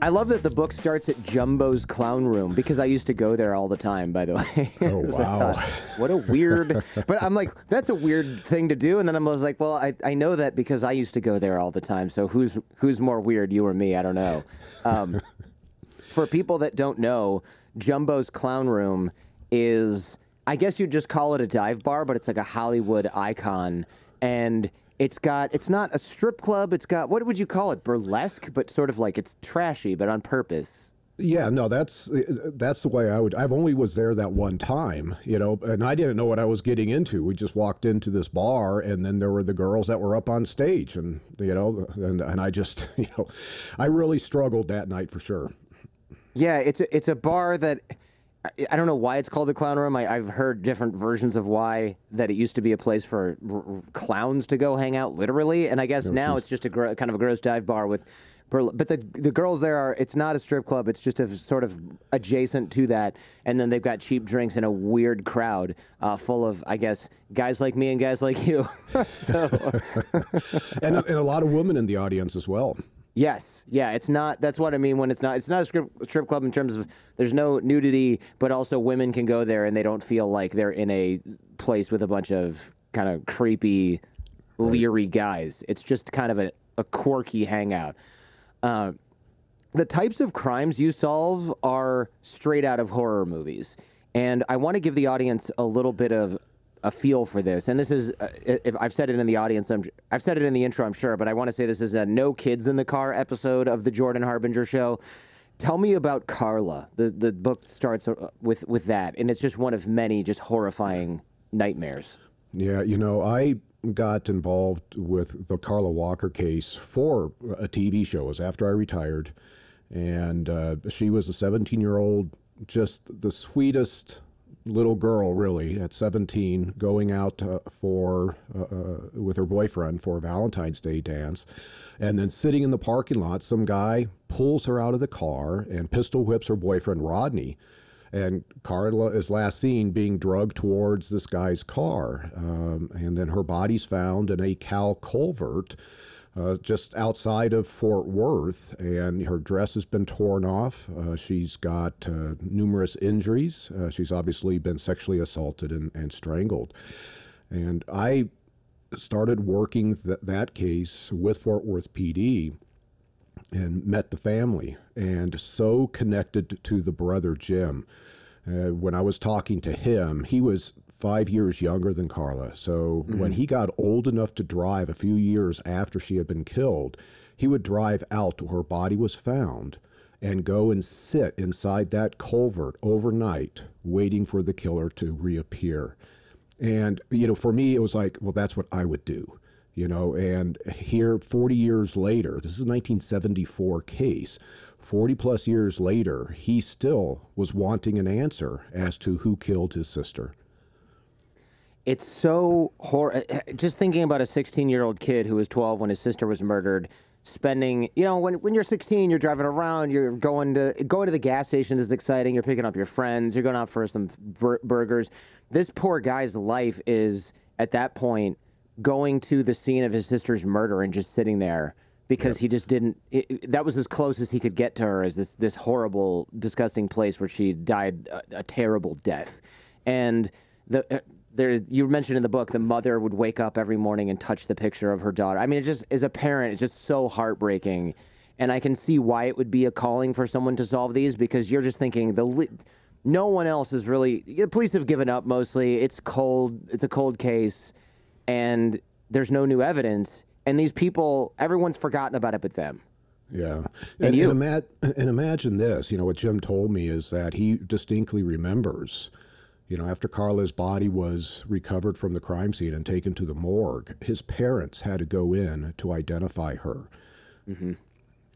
I love that the book starts at Jumbo's Clown Room because I used to go there all the time, by the way. Oh, wow. What a weird... But I'm like, that's a weird thing to do. And then I was like, well, I know that because I used to go there all the time. So who's more weird, you or me? I don't know. For people that don't know, Jumbo's Clown Room is... I guess you'd just call it a dive bar, but it's like a Hollywood icon. And... it's not a strip club. It's got, what would you call it? Burlesque, but sort of like it's trashy, but on purpose. Yeah, no, that's the way I've only was there that one time, you know, and I didn't know what I was getting into. We just walked into this bar, and then there were the girls that were up on stage, and, you know, and I just, you know, I really struggled that night for sure. Yeah, it's a bar that... I don't know why it's called the Clown Room. I've heard different versions of why, that it used to be a place for clowns to go hang out, literally. And I guess now it's just a kind of a gross dive bar with... But the girls there are... It's not a strip club. It's just a sort of adjacent to that. And then they've got cheap drinks and a weird crowd full of, I guess, guys like me and guys like you. So. and a lot of women in the audience as well. Yes, yeah, it's not. That's what I mean when it's not a strip club in terms of there's no nudity, but also women can go there and they don't feel like they're in a place with a bunch of kind of creepy, leery guys. It's just kind of a quirky hangout. The types of crimes you solve are straight out of horror movies, and I want to give the audience a little bit of a feel for this. And this is, if I've said it in the audience, I've said it in the intro, I'm sure, but I want to say this is a No Kids in the Car episode of the Jordan Harbinger Show. Tell me about Carla. The book starts with that, and it's just one of many just horrifying nightmares. Yeah, you know, I got involved with the Carla Walker case for a TV show. It was after I retired, and she was a 17-year-old, just the sweetest little girl, really, at 17, going out with her boyfriend for a Valentine's Day dance, and then sitting in the parking lot, some guy pulls her out of the car and pistol whips her boyfriend, Rodney, and Carla is last seen being drugged towards this guy's car, and then her body's found in a cow culvert just outside of Fort Worth, and her dress has been torn off. She's got numerous injuries. She's obviously been sexually assaulted and strangled. And I started working that case with Fort Worth PD and met the family, and so connected to the brother Jim. When I was talking to him, he was 5 years younger than Carla. So when he got old enough to drive a few years after she had been killed, he would drive out to where her body was found and go and sit inside that culvert overnight, waiting for the killer to reappear. And, you know, for me, it was like, well, that's what I would do, you know. And here, 40 years later, this is a 1974 case, 40 plus years later, he still was wanting an answer as to who killed his sister. It's so just thinking about a 16-year-old kid who was 12 when his sister was murdered, spending, you know, when you're 16, you're driving around, you're going to the gas station is exciting, you're picking up your friends, you're going out for some burgers. This poor guy's life is, at that point, going to the scene of his sister's murder and just sitting there because he just didn't, that was as close as he could get to her, as this horrible, disgusting place where she died a terrible death. And you mentioned in the book, the mother would wake up every morning and touch the picture of her daughter. I mean, it just, as a parent, it's just so heartbreaking. And I can see why it would be a calling for someone to solve these, because you're just thinking, no one else is really, the police have given up mostly. It's cold. It's a cold case, and there's no new evidence. And these people, everyone's forgotten about it but them. Yeah. And imagine this, you know, what Jim told me is that he distinctly remembers, you know, after Carla's body was recovered from the crime scene and taken to the morgue, his parents had to go in to identify her.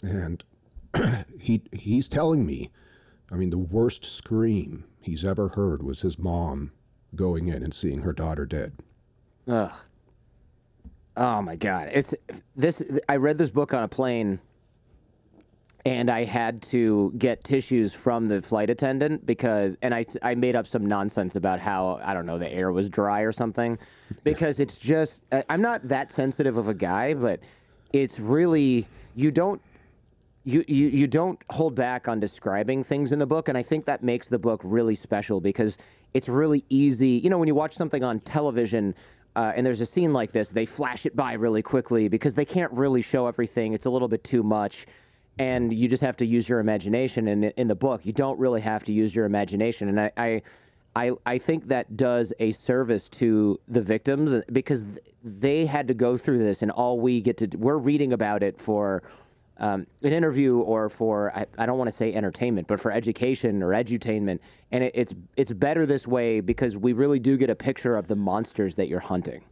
And he's telling me, I mean, the worst scream he's ever heard was his mom going in and seeing her daughter dead. Ugh. Oh my God. I read this book on a plane, and I had to get tissues from the flight attendant and I made up some nonsense about how, I don't know, the air was dry or something, because it's just, I'm not that sensitive of a guy, but it's really, You don't hold back on describing things in the book, and I think that makes the book really special because it's really easy. You know, when you watch something on television and there's a scene like this, they flash it by really quickly because they can't really show everything. It's a little bit too much, and you just have to use your imagination. And in the book, you don't really have to use your imagination. And I think that does a service to the victims because they had to go through this, and all we get to we're reading about it for an interview or for I don't want to say entertainment, but for education or edutainment. And it's better this way because we really do get a picture of the monsters that you're hunting.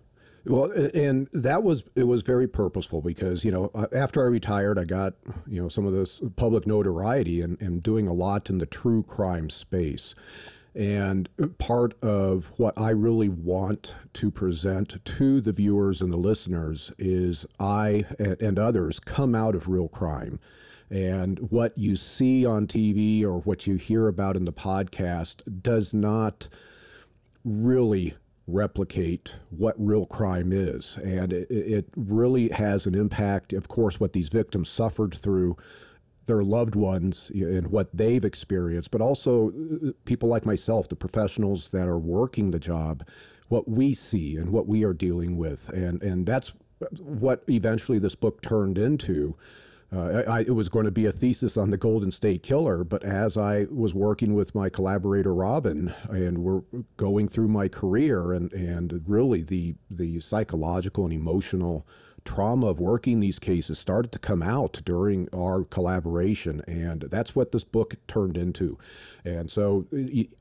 Well, and it was very purposeful because, you know, after I retired, I got, you know, some of this public notoriety and doing a lot in the true crime space. And part of what I really want to present to the viewers and the listeners is I and others come out of real crime. And what you see on TV or what you hear about in the podcast does not really replicate what real crime is. And it really has an impact, of course, what these victims suffered through their loved ones and what they've experienced, but also people like myself, the professionals that are working the job, what we see and what we are dealing with. And that's what eventually this book turned into. It was going to be a thesis on the Golden State Killer, but as I was working with my collaborator, Robin, and we're going through my career and really the psychological and emotional trauma of working these cases started to come out during our collaboration, and that's what this book turned into. And so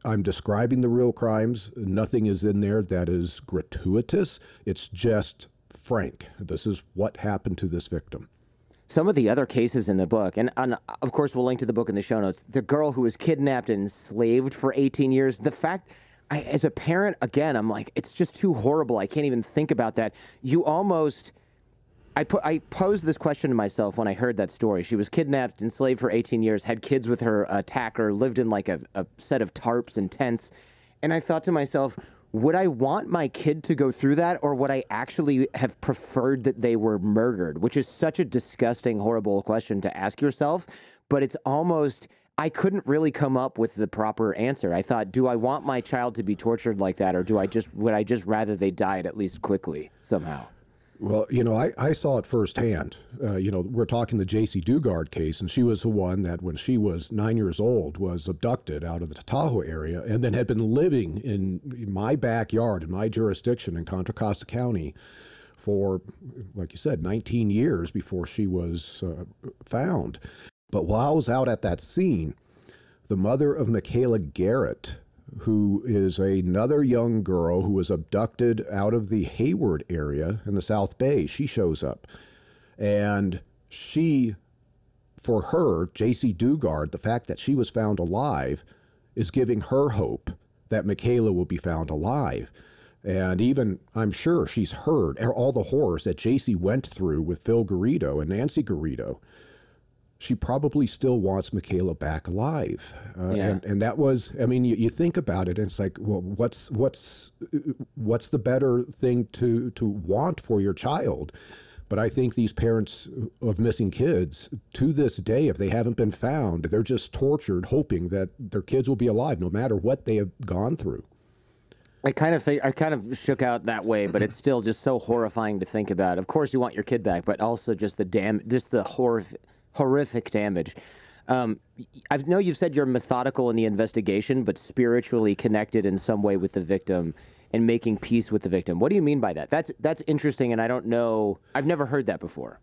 I'm describing the real crimes. Nothing is in there that is gratuitous. It's just frank. This is what happened to this victim. Some of the other cases in the book, and of course we'll link to the book in the show notes, the girl who was kidnapped and enslaved for 18 years, the fact, as a parent, again, I'm like, it's just too horrible. I can't even think about that. You almost... I posed this question to myself when I heard that story. She was kidnapped, enslaved for 18 years, had kids with her attacker, lived in like a set of tarps and tents. And I thought to myself, would I want my kid to go through that, or would I actually have preferred that they were murdered? Which is such a disgusting, horrible question to ask yourself. But it's almost, I couldn't really come up with the proper answer. I thought, do I want my child to be tortured like that, or would I just rather they died at least quickly somehow? Well, you know, I saw it firsthand. You know, we're talking the Jaycee Dugard case, and she was the one that when she was 9 years old was abducted out of the Tahoe area and then had been living in my backyard, in my jurisdiction in Contra Costa County for, like you said, 19 years before she was found. But while I was out at that scene, the mother of Michaela Garrett, who is another young girl who was abducted out of the Hayward area in the South Bay, she shows up. And she, for her, Jaycee Dugard, the fact that she was found alive is giving her hope that Michaela will be found alive. And even, I'm sure she's heard all the horrors that Jaycee went through with Phil Garrido and Nancy Garrido. She probably still wants Michaela back alive. And that was, I mean, you think about it and it's like, well, what's the better thing to want for your child? But I think these parents of missing kids, to this day, if they haven't been found, they're just tortured, hoping that their kids will be alive no matter what they have gone through. I kind of shook out that way, but it's still just so horrifying to think about. Of course, you want your kid back, but also just the horrific damage. I know you've said you're methodical in the investigation, but spiritually connected in some way with the victim and making peace with the victim. What do you mean by that? That's interesting, and I don't know. I've never heard that before.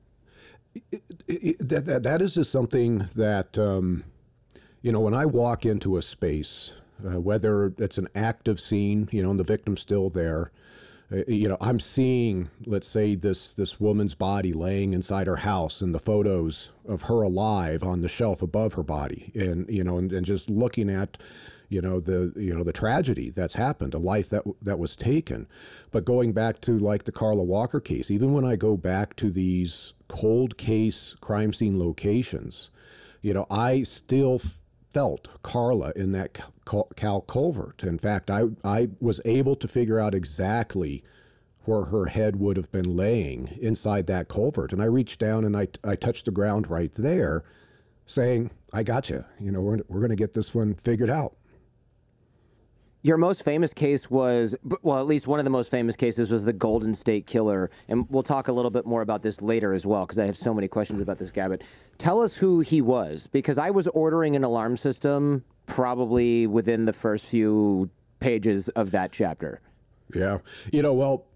That is just something that, you know, when I walk into a space, whether it's an active scene, you know, and the victim's still there, you know, I'm seeing, let's say, this woman's body laying inside her house and the photos of her alive on the shelf above her body, and you know, and just looking at, the tragedy that's happened, a life that was taken. But going back to like the Carla Walker case, even when I go back to these cold case crime scene locations, you know, I still felt Carla in that cow culvert. In fact, I was able to figure out exactly where her head would have been laying inside that culvert. And I reached down and I touched the ground right there, saying, I got you. You know, we're going to get this one figured out. Your most famous case was, well, at least one of the most famous cases was the Golden State Killer. And we'll talk a little bit more about this later as well, because I have so many questions about this guy. But tell us who he was, because I was ordering an alarm system probably within the first few pages of that chapter. Yeah. You know, well,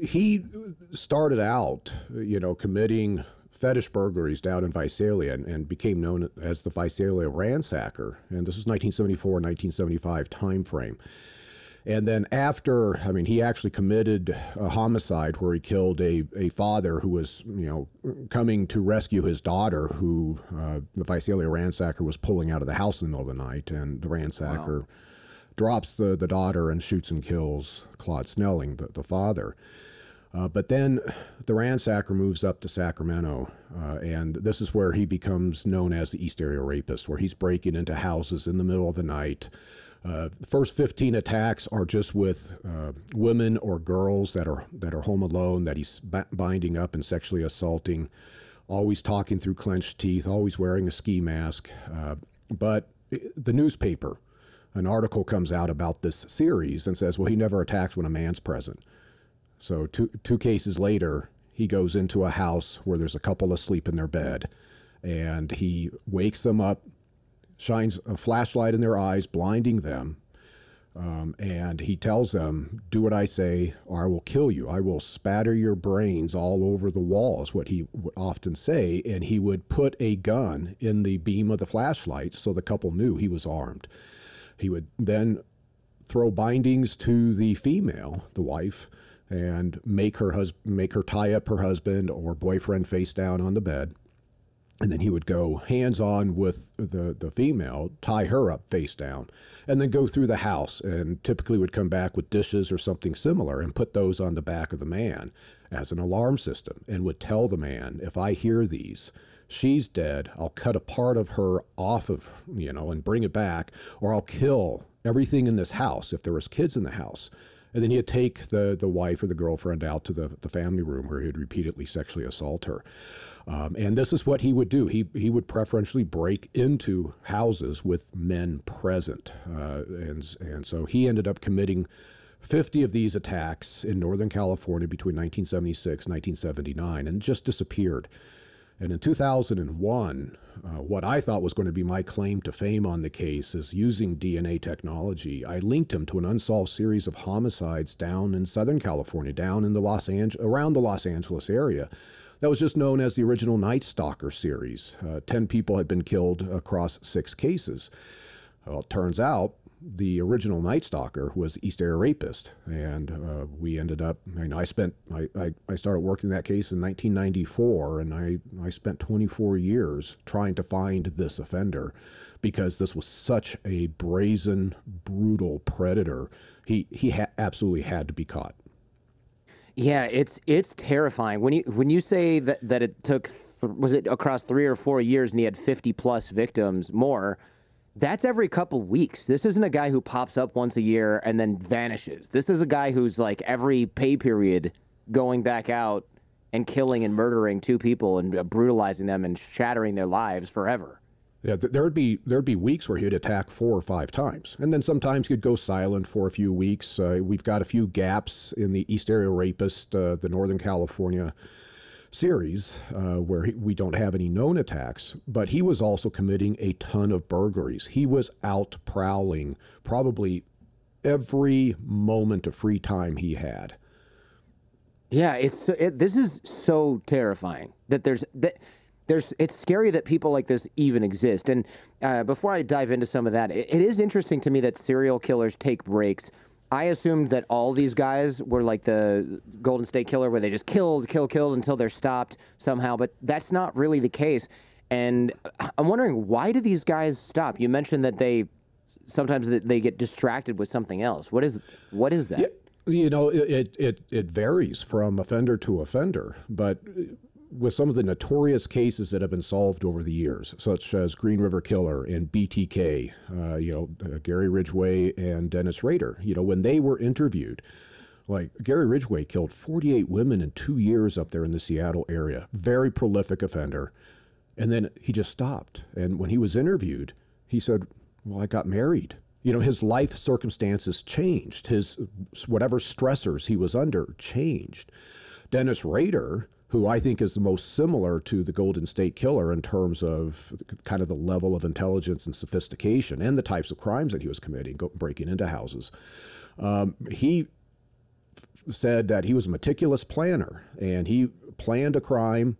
he started out, you know, committing fetish burglaries down in Visalia and became known as the Visalia ransacker. And this was 1974, 1975 time frame. And then after, I mean, he actually committed a homicide where he killed a father who was, you know, coming to rescue his daughter, who the Visalia ransacker was pulling out of the house in the middle of the night. And the ransacker drops the daughter and shoots and kills Claude Snelling, the father. But then the ransacker moves up to Sacramento, and this is where he becomes known as the East Area Rapist, where he's breaking into houses in the middle of the night. The first 15 attacks are just with women or girls that are home alone, that he's binding up and sexually assaulting, always talking through clenched teeth, always wearing a ski mask. But the newspaper, an article comes out about this series and says, well, he never attacks when a man's present. So two cases later, he goes into a house where there's a couple asleep in their bed, and he wakes them up, shines a flashlight in their eyes, blinding them, and he tells them, do what I say or I will kill you. I will spatter your brains all over the walls, what he would often say, and he would put a gun in the beam of the flashlight so the couple knew he was armed. He would then throw bindings to the female, the wife, and make her tie up her husband or boyfriend face down on the bed. And then he would go hands-on with the female, tie her up face down, and then go through the house, and typically would come back with dishes or something similar and put those on the back of the man as an alarm system, and would tell the man, if I hear these, she's dead, I'll cut a part of her off of, you know, and bring it back, or I'll kill everything in this house if there was kids in the house. And then he'd take the wife or the girlfriend out to the family room where he'd repeatedly sexually assault her. And this is what he would do. He would preferentially break into houses with men present. And so he ended up committing 50 of these attacks in Northern California between 1976 and 1979, and just disappeared. And in 2001, what I thought was going to be my claim to fame on the case is using DNA technology. I linked him to an unsolved series of homicides down in Southern California, down in around the Los Angeles area. That was just known as the original Night Stalker series. 10 people had been killed across 6 cases. Well, it turns out the original Night Stalker was East Area Rapist, and we ended up, I started working that case in 1994, and I spent 24 years trying to find this offender, because this was such a brazen, brutal predator. He absolutely had to be caught. Yeah, it's terrifying. When you say that it took, was it across 3 or 4 years, and he had 50 plus victims more, that's every couple weeks. This isn't a guy who pops up once a year and then vanishes. This is a guy who's like every pay period going back out and killing and murdering 2 people and brutalizing them and shattering their lives forever. Yeah, there'd be weeks where he'd attack 4 or 5 times, and then sometimes he'd go silent for a few weeks. We've got a few gaps in the East Area Rapist, the Northern California series, where we don't have any known attacks, but he was also committing a ton of burglaries. He was out prowling probably every moment of free time he had. Yeah, this is so terrifying that it's scary that people like this even exist. And before I dive into some of that, it is interesting to me that serial killers take breaks. I assumed that all these guys were like the Golden State Killer, where they just killed until they're stopped somehow, but that's not really the case. And I'm wondering, why do these guys stop? You mentioned that sometimes they get distracted with something else. What is that? Yeah, you know, it varies from offender to offender, but with some of the notorious cases that have been solved over the years, such as Green River Killer and BTK, Gary Ridgway and Dennis Rader, you know, when they were interviewed, like Gary Ridgway killed 48 women in 2 years up there in the Seattle area, very prolific offender. And then he just stopped. And when he was interviewed, he said, well, I got married. You know, his life circumstances changed. His whatever stressors he was under changed. Dennis Rader, who I think is the most similar to the Golden State Killer in terms of kind of the level of intelligence and sophistication and the types of crimes that he was committing, breaking into houses, he said that he was a meticulous planner, and he planned a crime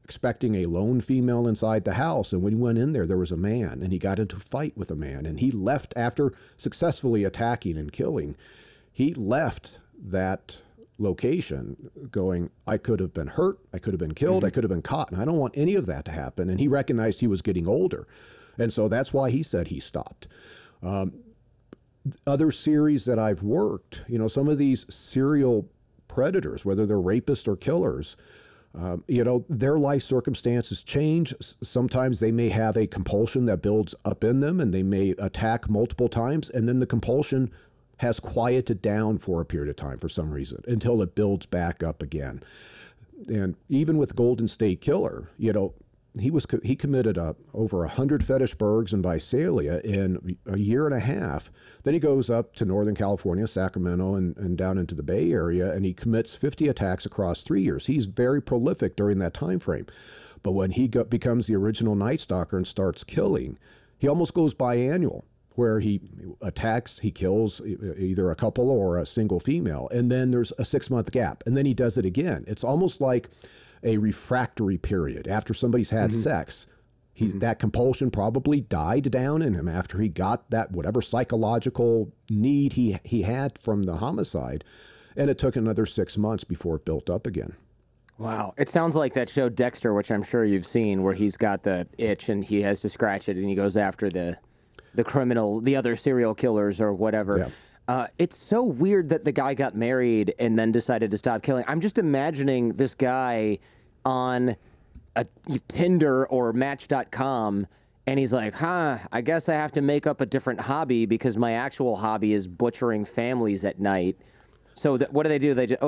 expecting a lone female inside the house. And when he went in there, there was a man, and he got into a fight with a man, and he left after successfully attacking and killing. He left that location going, I could have been hurt, I could have been killed, I could have been caught, and I don't want any of that to happen. And he recognized he was getting older. And so that's why he said he stopped. Other series that I've worked, you know, some of these serial predators, whether they're rapists or killers, you know, their life circumstances change. Sometimes they may have a compulsion that builds up in them, and they may attack multiple times, and then the compulsion has quieted down for a period of time for some reason until it builds back up again. And even with Golden State Killer, you know, he committed over 100 fetish burgs in Visalia in a year and a half. Then he goes up to Northern California, Sacramento, and down into the Bay Area, and he commits 50 attacks across 3 years. He's very prolific during that time frame. But when he becomes the original Night Stalker and starts killing, he almost goes biannual, where he attacks, he kills either a couple or a single female, and then there's a 6-month gap, and then he does it again. It's almost like a refractory period. After somebody's had sex, that compulsion probably died down in him after he got that whatever psychological need he had from the homicide, and it took another 6 months before it built up again. Wow. It sounds like that show Dexter, which I'm sure you've seen, where he's got the itch and he has to scratch it, and he goes after the criminal, the other serial killers or whatever. Yeah. It's so weird that the guy got married and then decided to stop killing. I'm just imagining this guy on a Tinder or Match.com, and he's like, I guess I have to make up a different hobby because my actual hobby is butchering families at night. So what do? They just,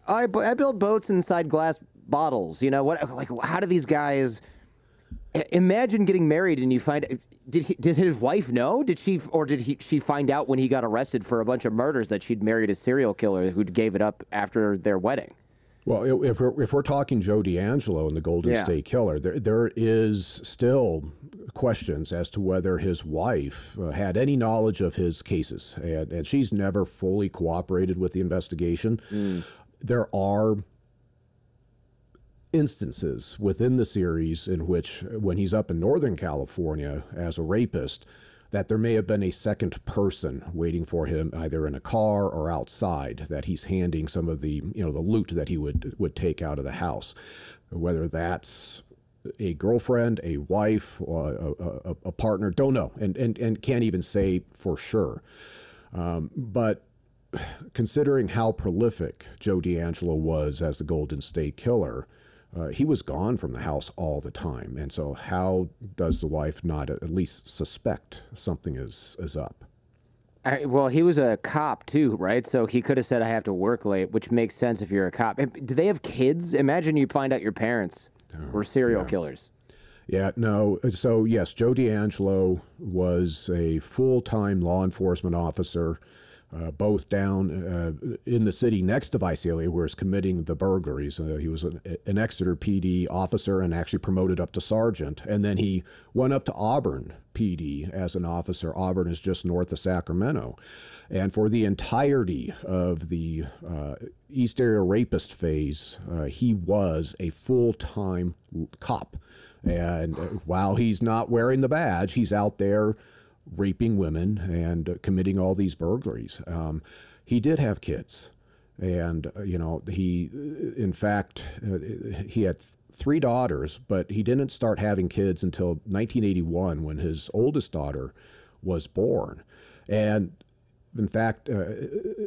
I build boats inside glass bottles. You know what? Like, how do these guys? Imagine getting married and you find. Did his wife know? Did she find out when he got arrested for a bunch of murders that she'd married a serial killer who gave it up after their wedding? Well, if we're talking Joe D'Angelo and the Golden State Killer, there is still questions as to whether his wife had any knowledge of his cases, and she's never fully cooperated with the investigation. There are instances within the series in which, when he's up in Northern California as a rapist, that there may have been a second person waiting for him either in a car or outside, that he's handing some of the, the loot that he would take out of the house, whether that's a girlfriend, a wife, or a partner, don't know, and can't even say for sure. But considering how prolific Joe D'Angelo was as the Golden State Killer, he was gone from the house all the time. And so how does the wife not at least suspect something is up? Well, he was a cop too, right? So he could have said, I have to work late, which makes sense if you're a cop. Do they have kids? Imagine you find out your parents were serial killers. Yeah, no. So yes, Joe D'Angelo was a full-time law enforcement officer, both down in the city next to Visalia, where he's committing the burglaries. He was an Exeter PD officer and actually promoted up to sergeant. And then he went up to Auburn PD as an officer. Auburn is just north of Sacramento. And for the entirety of the East Area rapist phase, he was a full-time cop. And while he's not wearing the badge, he's out there raping women and committing all these burglaries. He did have kids, and he, in fact, he had 3 daughters, but he didn't start having kids until 1981 when his oldest daughter was born. And in fact,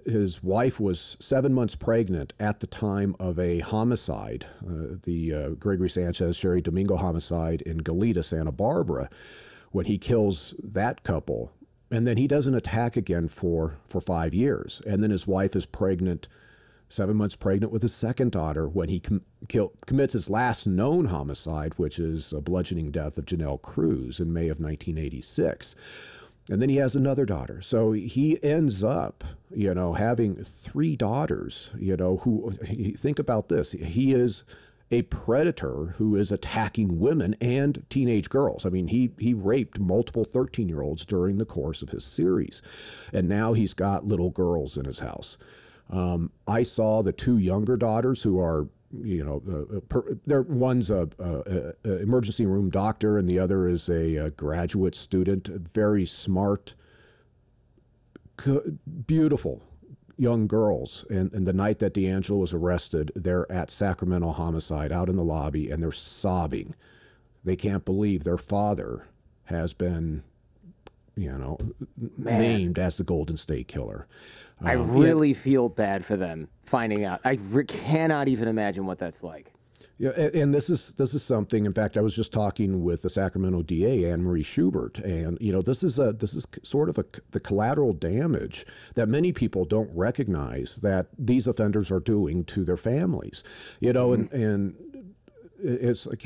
his wife was 7 months pregnant at the time of a homicide, the Gregory Sanchez, Sherry Domingo homicide in Goleta, Santa Barbara, when he kills that couple. And then he doesn't attack again for 5 years. And then his wife is pregnant 7 months pregnant with his second daughter when he commits his last known homicide, which is a bludgeoning death of Janelle Cruz in May of 1986. And then he has another daughter. So he ends up, having 3 daughters, who, think about this. He is a predator who is attacking women and teenage girls. I mean, he raped multiple 13-year-olds during the course of his series. And now he's got little girls in his house. I saw the 2 younger daughters who are, one's a emergency room doctor and the other is a graduate student, very smart, beautiful young girls. And the night that DeAngelo was arrested, they're at Sacramento Homicide out in the lobby and they're sobbing. They can't believe their father has been, named as the Golden State Killer. I really feel bad for them finding out. I cannot even imagine what that's like. Yeah, and this is something. In fact, I was just talking with the Sacramento DA, Anne Marie Schubert, and this is sort of the collateral damage that many people don't recognize that these offenders are doing to their families. And it's like,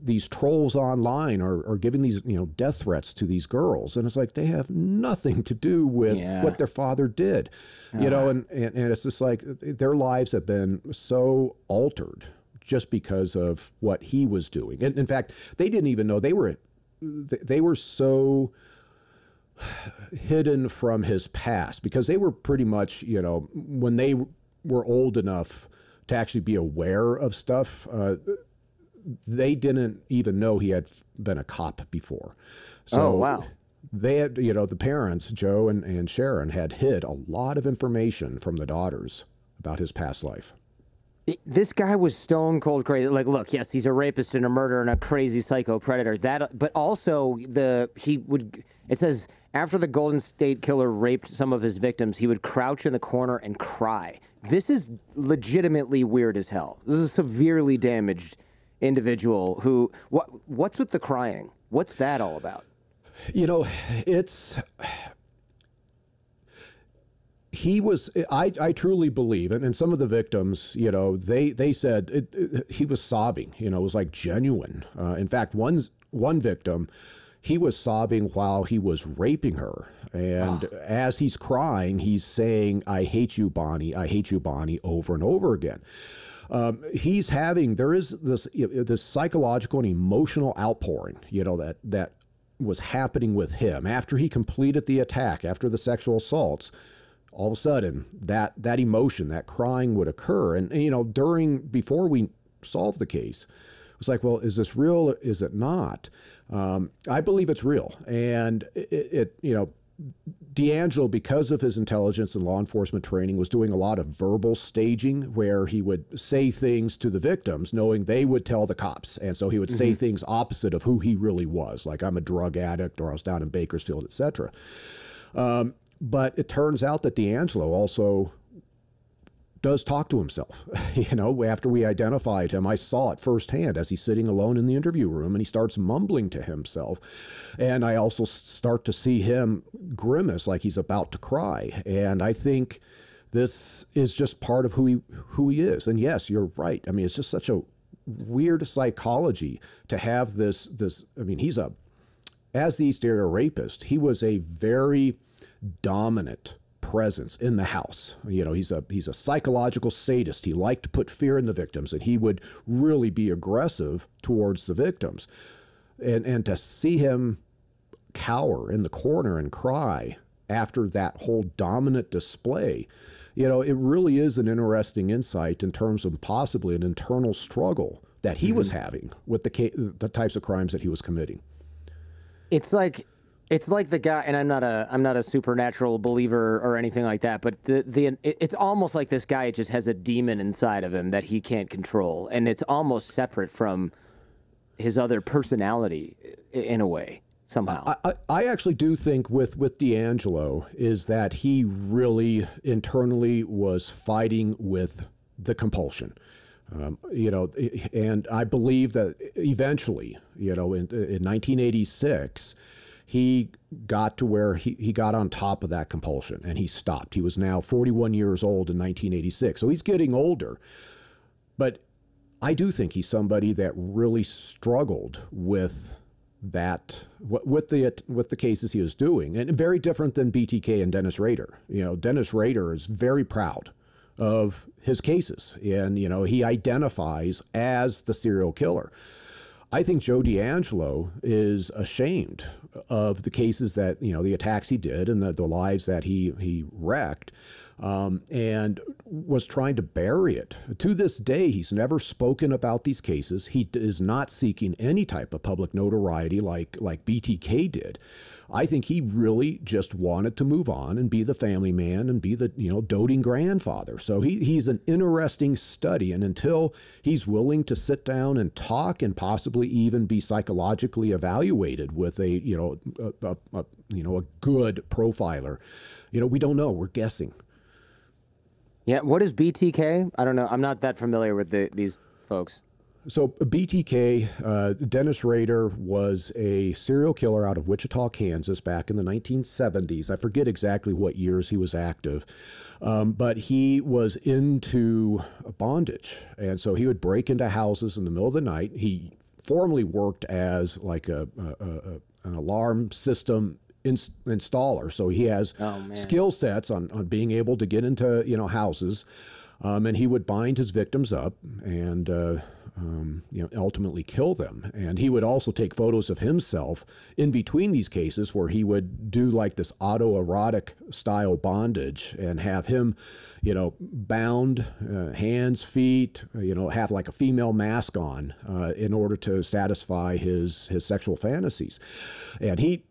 these trolls online are giving these, death threats to these girls. And it's like, they have nothing to do with what their father did, and it's just like their lives have been so altered just because of what he was doing. And in fact, they didn't even know they were so hidden from his past because they were pretty much, when they were old enough to actually be aware of stuff, they didn't even know he had been a cop before. So wow. They had, the parents, Joe and Sharon, had hid a lot of information from the daughters about his past life. This guy was stone cold crazy. Like, look, yes, he's a rapist and a murderer and a crazy psycho predator. But also it says after the Golden State Killer raped some of his victims, he would crouch in the corner and cry. This is legitimately weird as hell. This is a severely damaged individual who, what's with the crying? What's that all about? I truly believe, and some of the victims, they said he was sobbing, it was like genuine. In fact, one victim, he was sobbing while he was raping her. And as he's crying, he's saying, "I hate you, Bonnie. I hate you, Bonnie," over and over again. There is this psychological and emotional outpouring, that was happening with him after he completed the attack, after the sexual assaults. All of a sudden, that emotion, that crying would occur. And, before we solved the case, it was like, well, is this real? Or is it not? I believe it's real. And DeAngelo, because of his intelligence and law enforcement training, was doing a lot of verbal staging where he would say things to the victims knowing they would tell the cops. And so he would say things opposite of who he really was, like, I'm a drug addict, or I was down in Bakersfield, etc. But it turns out that DeAngelo also does talk to himself. After we identified him, I saw it firsthand as he's sitting alone in the interview room and he starts mumbling to himself. And I also start to see him grimace like he's about to cry. And I think this is just part of who he is. And yes, you're right. I mean, it's just such a weird psychology to have this, I mean, as the East Area rapist, he was a very dominant presence in the house. He's a psychological sadist. He liked to put fear in the victims, and he would really be aggressive towards the victims. And to see him cower in the corner and cry after that whole dominant display, it really is an interesting insight in terms of possibly an internal struggle that he was having with the types of crimes that he was committing. It's like the guy, and I'm not a supernatural believer or anything like that, but it's almost like this guy just has a demon inside of him that he can't control, and it's almost separate from his other personality in a way somehow. I actually do think with DeAngelo is that he really internally was fighting with the compulsion. And I believe that eventually, in 1986. he got to where he got on top of that compulsion and he stopped. He was now 41 years old in 1986. So he's getting older. But I do think he's somebody that really struggled with that, with the cases he was doing, and very different than BTK and Dennis Rader. You know, Dennis Rader is very proud of his cases, and you know, he identifies as the serial killer. I think Joe DeAngelo is ashamed of the cases that, you know, the attacks he did and the lives that he wrecked, and was trying to bury it. To this day, he's never spoken about these cases. He is not seeking any type of public notoriety like BTK did. I think he really just wanted to move on and be the family man and be the, you know, doting grandfather. So he's an interesting study. And until he's willing to sit down and talk and possibly even be psychologically evaluated with a, you know, a good profiler, you know, we don't know. We're guessing. Yeah. What is BTK? I don't know. I'm not that familiar with these folks. So BTK, Dennis Rader, was a serial killer out of Wichita, Kansas back in the 1970s. I forget exactly what years he was active, but he was into bondage. And so he would break into houses in the middle of the night. He formerly worked as like an alarm system installer. So he has skill sets on being able to get into, you know, houses. And he would bind his victims up and you know, ultimately kill them. And he would also take photos of himself in between these cases where he would do like this autoerotic style bondage and have him, you know, bound, hands, feet, you know, have like a female mask on in order to satisfy his sexual fantasies. And he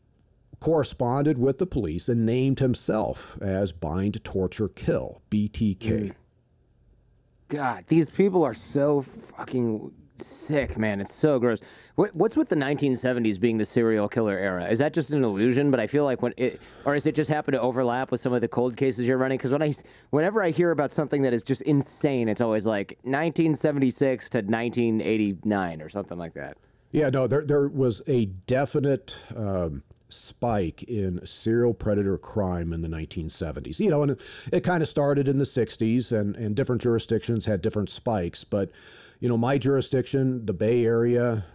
corresponded with the police and named himself as Bind, Torture, Kill, BTK. God, these people are so fucking sick, man. It's so gross. What's with the 1970s being the serial killer era? Is that just an illusion? But I feel like or is it just happen to overlap with some of the cold cases you're running? Because whenever I hear about something that is just insane, it's always like 1976 to 1989 or something like that. Yeah, no, there was a definite spike in serial predator crime in the 1970s. You know, and it kind of started in the 60s, and different jurisdictions had different spikes. But, you know, my jurisdiction, the Bay Area,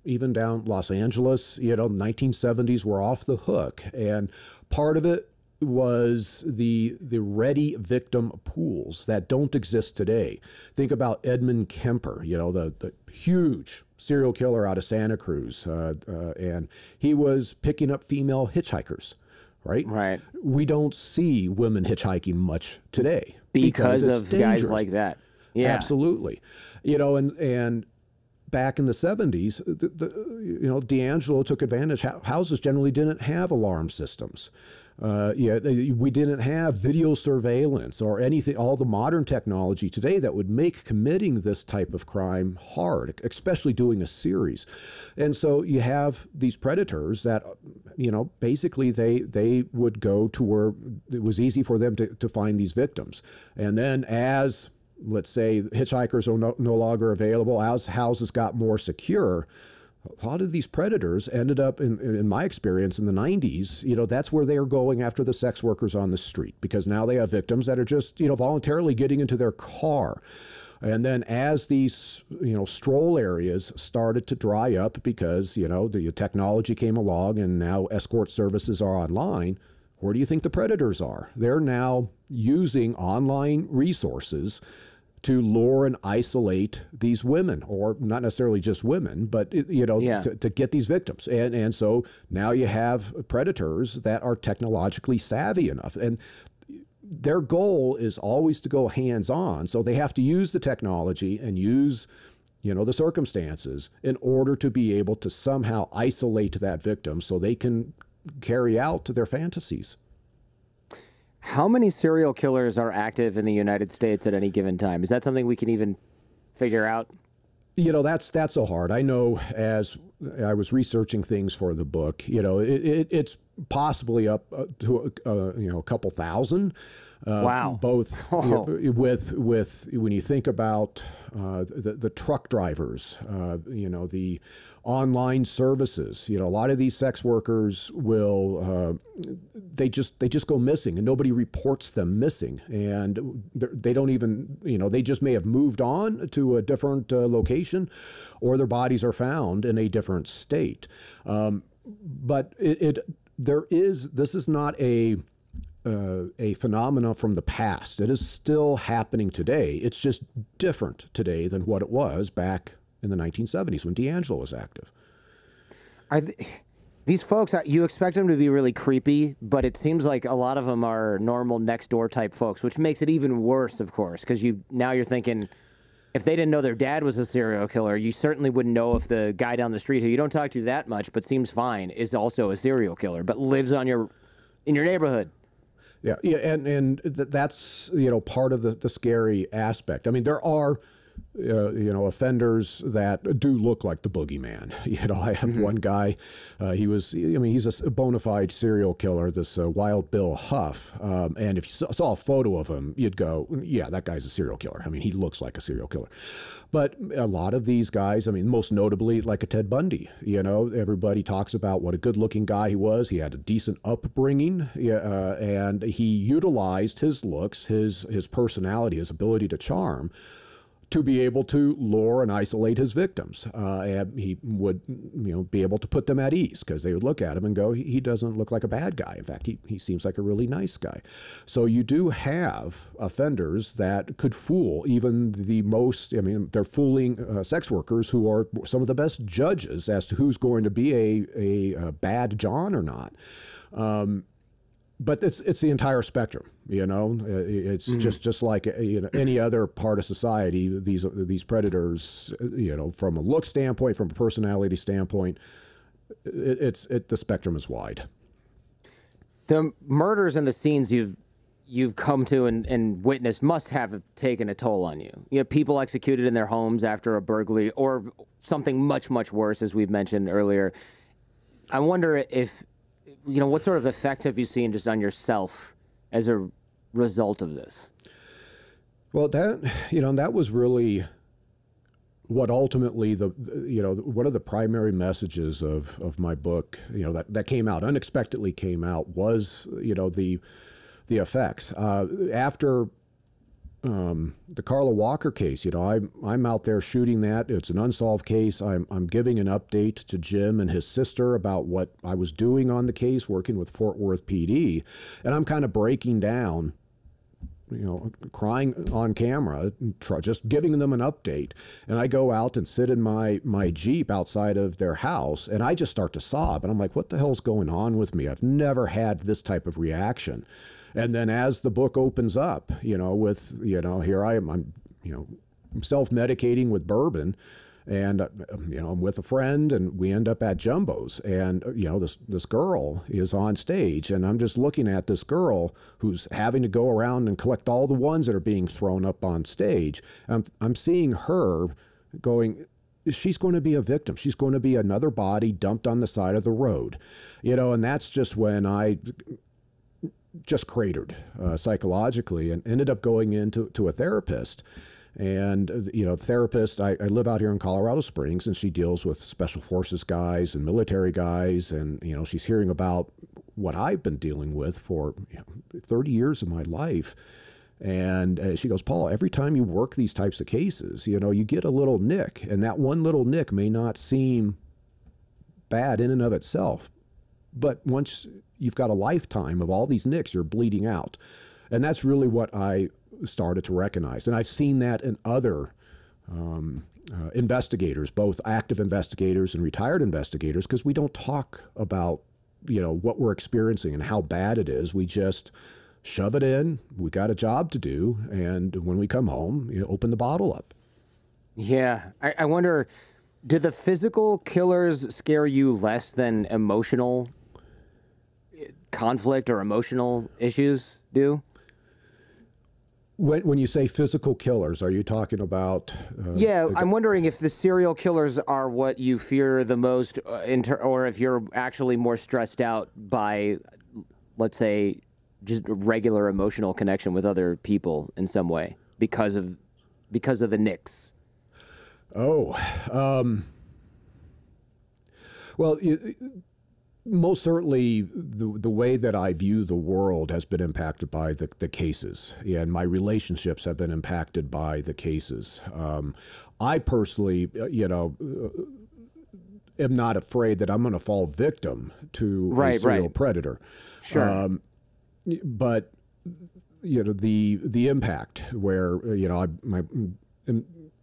even down Los Angeles, you know, 1970s were off the hook. And part of it was the ready victim pools that don't exist today. Think about Edmund Kemper, you know, the huge serial killer out of Santa Cruz, and he was picking up female hitchhikers, right? Right. We don't see women hitchhiking much today because of dangerous guys like that. Yeah, absolutely. You know, and back in the 70s, you know, DeAngelo took advantage. Houses generally didn't have alarm systems. Yeah, we didn't have video surveillance or anything, all the modern technology today that would make committing this type of crime hard, especially doing a series. And so you have these predators that, you know, basically they would go to where it was easy for them to find these victims. And then as, let's say, hitchhikers are no longer available, as houses got more secure, a lot of these predators ended up, in my experience, in the 90s, you know, that's where they are going after the sex workers on the street, because now they have victims that are just, you know, voluntarily getting into their car. And then as these, you know, stroll areas started to dry up because, you know, the technology came along and now escort services are online, where do you think the predators are? They're now using online resources to lure and isolate these women, or not necessarily just women, but, you know, to get these victims. And so now you have predators that are technologically savvy enough. And their goal is always to go hands-on. So they have to use the technology and use, you know, the circumstances in order to be able to somehow isolate that victim so they can carry out their fantasies. How many serial killers are active in the United States at any given time? Is that something we can even figure out? You know, that's so hard. I know as I was researching things for the book, you know, it's possibly up to, you know, a couple thousand. Wow. Both with when you think about the truck drivers, the online services. A lot of these sex workers will they just go missing, and nobody reports them missing, and they don't even they just may have moved on to a different location, or their bodies are found in a different state. But this is not a phenomena from the past. It is still happening today. It's just different today than what it was back in the 1970s when D'Angelo was active. These folks, you expect them to be really creepy, but it seems like a lot of them are normal next door type folks, which makes it even worse, of course, because now you're thinking, if they didn't know their dad was a serial killer, you certainly wouldn't know if the guy down the street who you don't talk to that much but seems fine is also a serial killer, but lives in your neighborhood. Yeah, and that's part of the scary aspect. I mean, there are offenders that do look like the boogeyman. I have one guy. He's a bona fide serial killer. This Wild Bill Huff. And if you saw a photo of him, you'd go, yeah, that guy's a serial killer. I mean, he looks like a serial killer. But a lot of these guys, most notably like a Ted Bundy, everybody talks about what a good-looking guy he was. He had a decent upbringing, and he utilized his looks, his personality, his ability to charm, to be able to lure and isolate his victims. And he would, be able to put them at ease because they would look at him and go, he doesn't look like a bad guy. In fact, he seems like a really nice guy. So you do have offenders that could fool even the most, they're fooling sex workers who are some of the best judges as to who's going to be a bad John or not. But it's the entire spectrum, It's just like any other part of society. These predators, from a look standpoint, from a personality standpoint, the spectrum is wide. The murders and the scenes you've come to and witnessed must have taken a toll on you. People executed in their homes after a burglary or something much, much worse, as we've mentioned earlier. I wonder if. What sort of effect have you seen just on yourself as a result of this? Well, that was really what ultimately one of the primary messages of my book, that came out, unexpectedly came out, was, the effects. After the Carla Walker case, I'm out there shooting that. It's an unsolved case. I'm giving an update to Jim and his sister about what I was doing on the case, working with Fort Worth PD, and I'm kind of breaking down, crying on camera, just giving them an update. And I go out and sit in my Jeep outside of their house, and I just start to sob. And I'm like, what the hell's going on with me? I've never had this type of reaction. And then as the book opens up, with, here I am, I'm self-medicating with bourbon, and, I'm with a friend, and we end up at Jumbo's, and, this girl is on stage, and I'm just looking at this girl who's having to go around and collect all the ones that are being thrown up on stage. I'm seeing her going, she's going to be a victim. She's going to be another body dumped on the side of the road, and that's just when I just cratered psychologically, and ended up going into a therapist. And, the therapist, I live out here in Colorado Springs, and she deals with special forces guys and military guys. And, she's hearing about what I've been dealing with for 30 years of my life. And she goes, Paul, every time you work these types of cases, you get a little nick, and that one little nick may not seem bad in and of itself, but once you've got a lifetime of all these nicks, you're bleeding out. And that's really what I started to recognize. And I've seen that in other investigators, both active investigators and retired investigators, because we don't talk about, what we're experiencing and how bad it is. We just shove it in. We got a job to do. And when we come home, open the bottle up. Yeah. I wonder, did the physical killers scare you less than emotional conflict or emotional issues do? When you say physical killers, are you talking about? Yeah, I'm wondering if the serial killers are what you fear the most, or if you're actually more stressed out by, let's say, just regular emotional connection with other people in some way because of the nicks? Oh, well, most certainly the way that I view the world has been impacted by the cases, and my relationships have been impacted by the cases. I personally, am not afraid that I'm going to fall victim to a serial predator. Sure. But the impact where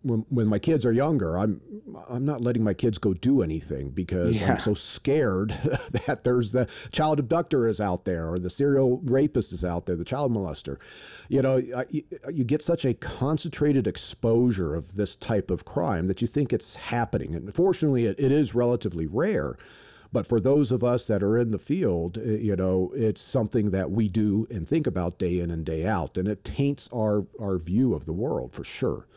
when my kids are younger, I'm not letting my kids go do anything because I'm so scared that there's the child abductor is out there, or the serial rapist is out there, the child molester. You get such a concentrated exposure of this type of crime that you think it's happening. And fortunately, it is relatively rare. But for those of us that are in the field, it's something that we do and think about day in and day out. And it taints our view of the world for sure.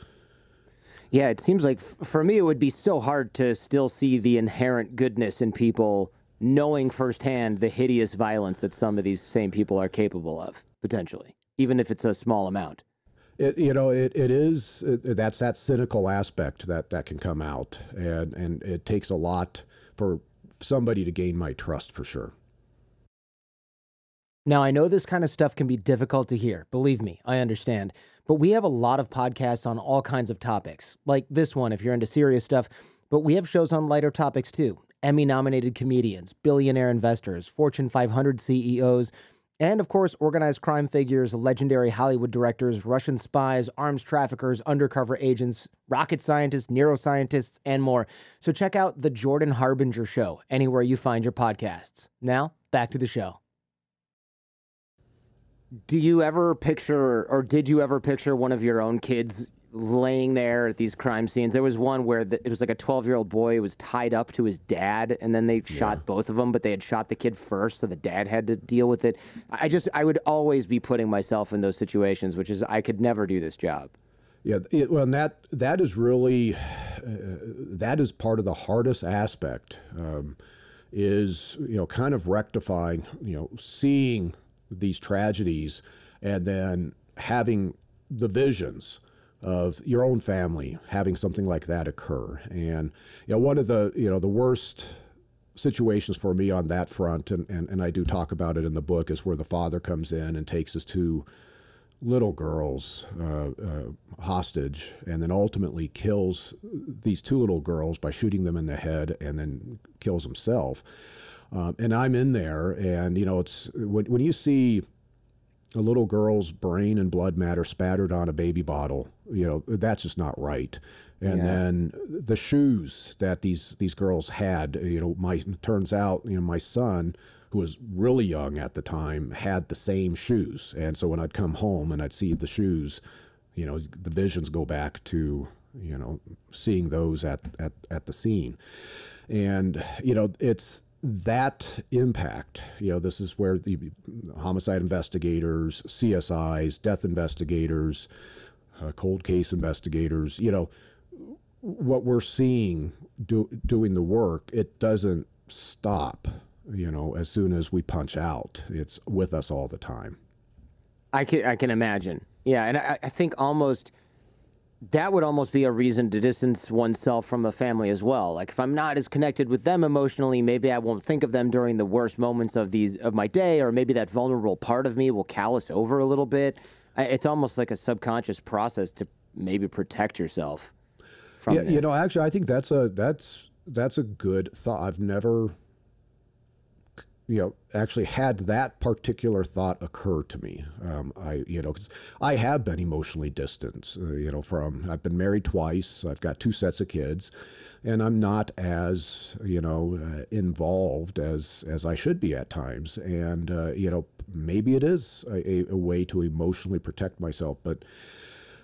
Yeah, it seems like for me, it would be so hard to still see the inherent goodness in people, knowing firsthand the hideous violence that some of these same people are capable of, potentially, even if it's a small amount. It is, that's that cynical aspect that can come out. And it takes a lot for somebody to gain my trust for sure. Now, I know this kind of stuff can be difficult to hear. Believe me, I understand. But we have a lot of podcasts on all kinds of topics, like this one if you're into serious stuff. But we have shows on lighter topics too. Emmy-nominated comedians, billionaire investors, Fortune 500 CEOs, and of course, organized crime figures, legendary Hollywood directors, Russian spies, arms traffickers, undercover agents, rocket scientists, neuroscientists, and more. So check out The Jordan Harbinger Show anywhere you find your podcasts. Now, back to the show. Do you ever picture, or did you ever picture one of your own kids laying there at these crime scenes? There was one where it was like a 12-year-old boy who was tied up to his dad, and then they shot both of them, but they had shot the kid first, so the dad had to deal with it. I would always be putting myself in those situations, which is, I could never do this job. Yeah, well, and that is really, that is part of the hardest aspect, is, kind of rectifying, seeing these tragedies and then having the visions of your own family having something like that occur. And one of the the worst situations for me on that front, and I do talk about it in the book, is where the father comes in and takes his two little girls hostage, and then ultimately kills these two little girls by shooting them in the head, and then kills himself. And I'm in there, and it's when you see a little girl's brain and blood matter spattered on a baby bottle, that's just not right. And then the shoes that these girls had, turns out, my son, who was really young at the time, had the same shoes. And so when I'd come home and I'd see the shoes, the visions go back to, seeing those at the scene. And, it's that impact. This is where the homicide investigators, CSIs, death investigators, cold case investigators, what we're seeing doing the work, it doesn't stop, as soon as we punch out. It's with us all the time. I can imagine. Yeah, and I think that would almost be a reason to distance oneself from a family as well. Like, if I'm not as connected with them emotionally, maybe I won't think of them during the worst moments of my day, or maybe that vulnerable part of me will callous over a little bit. It's almost like a subconscious process to maybe protect yourself from this. Actually, I think that's a good thought. I've never actually had that particular thought occur to me. Because I have been emotionally distant, I've been married twice. I've got 2 sets of kids, and I'm not as, involved as I should be at times. And, maybe it is a way to emotionally protect myself, but,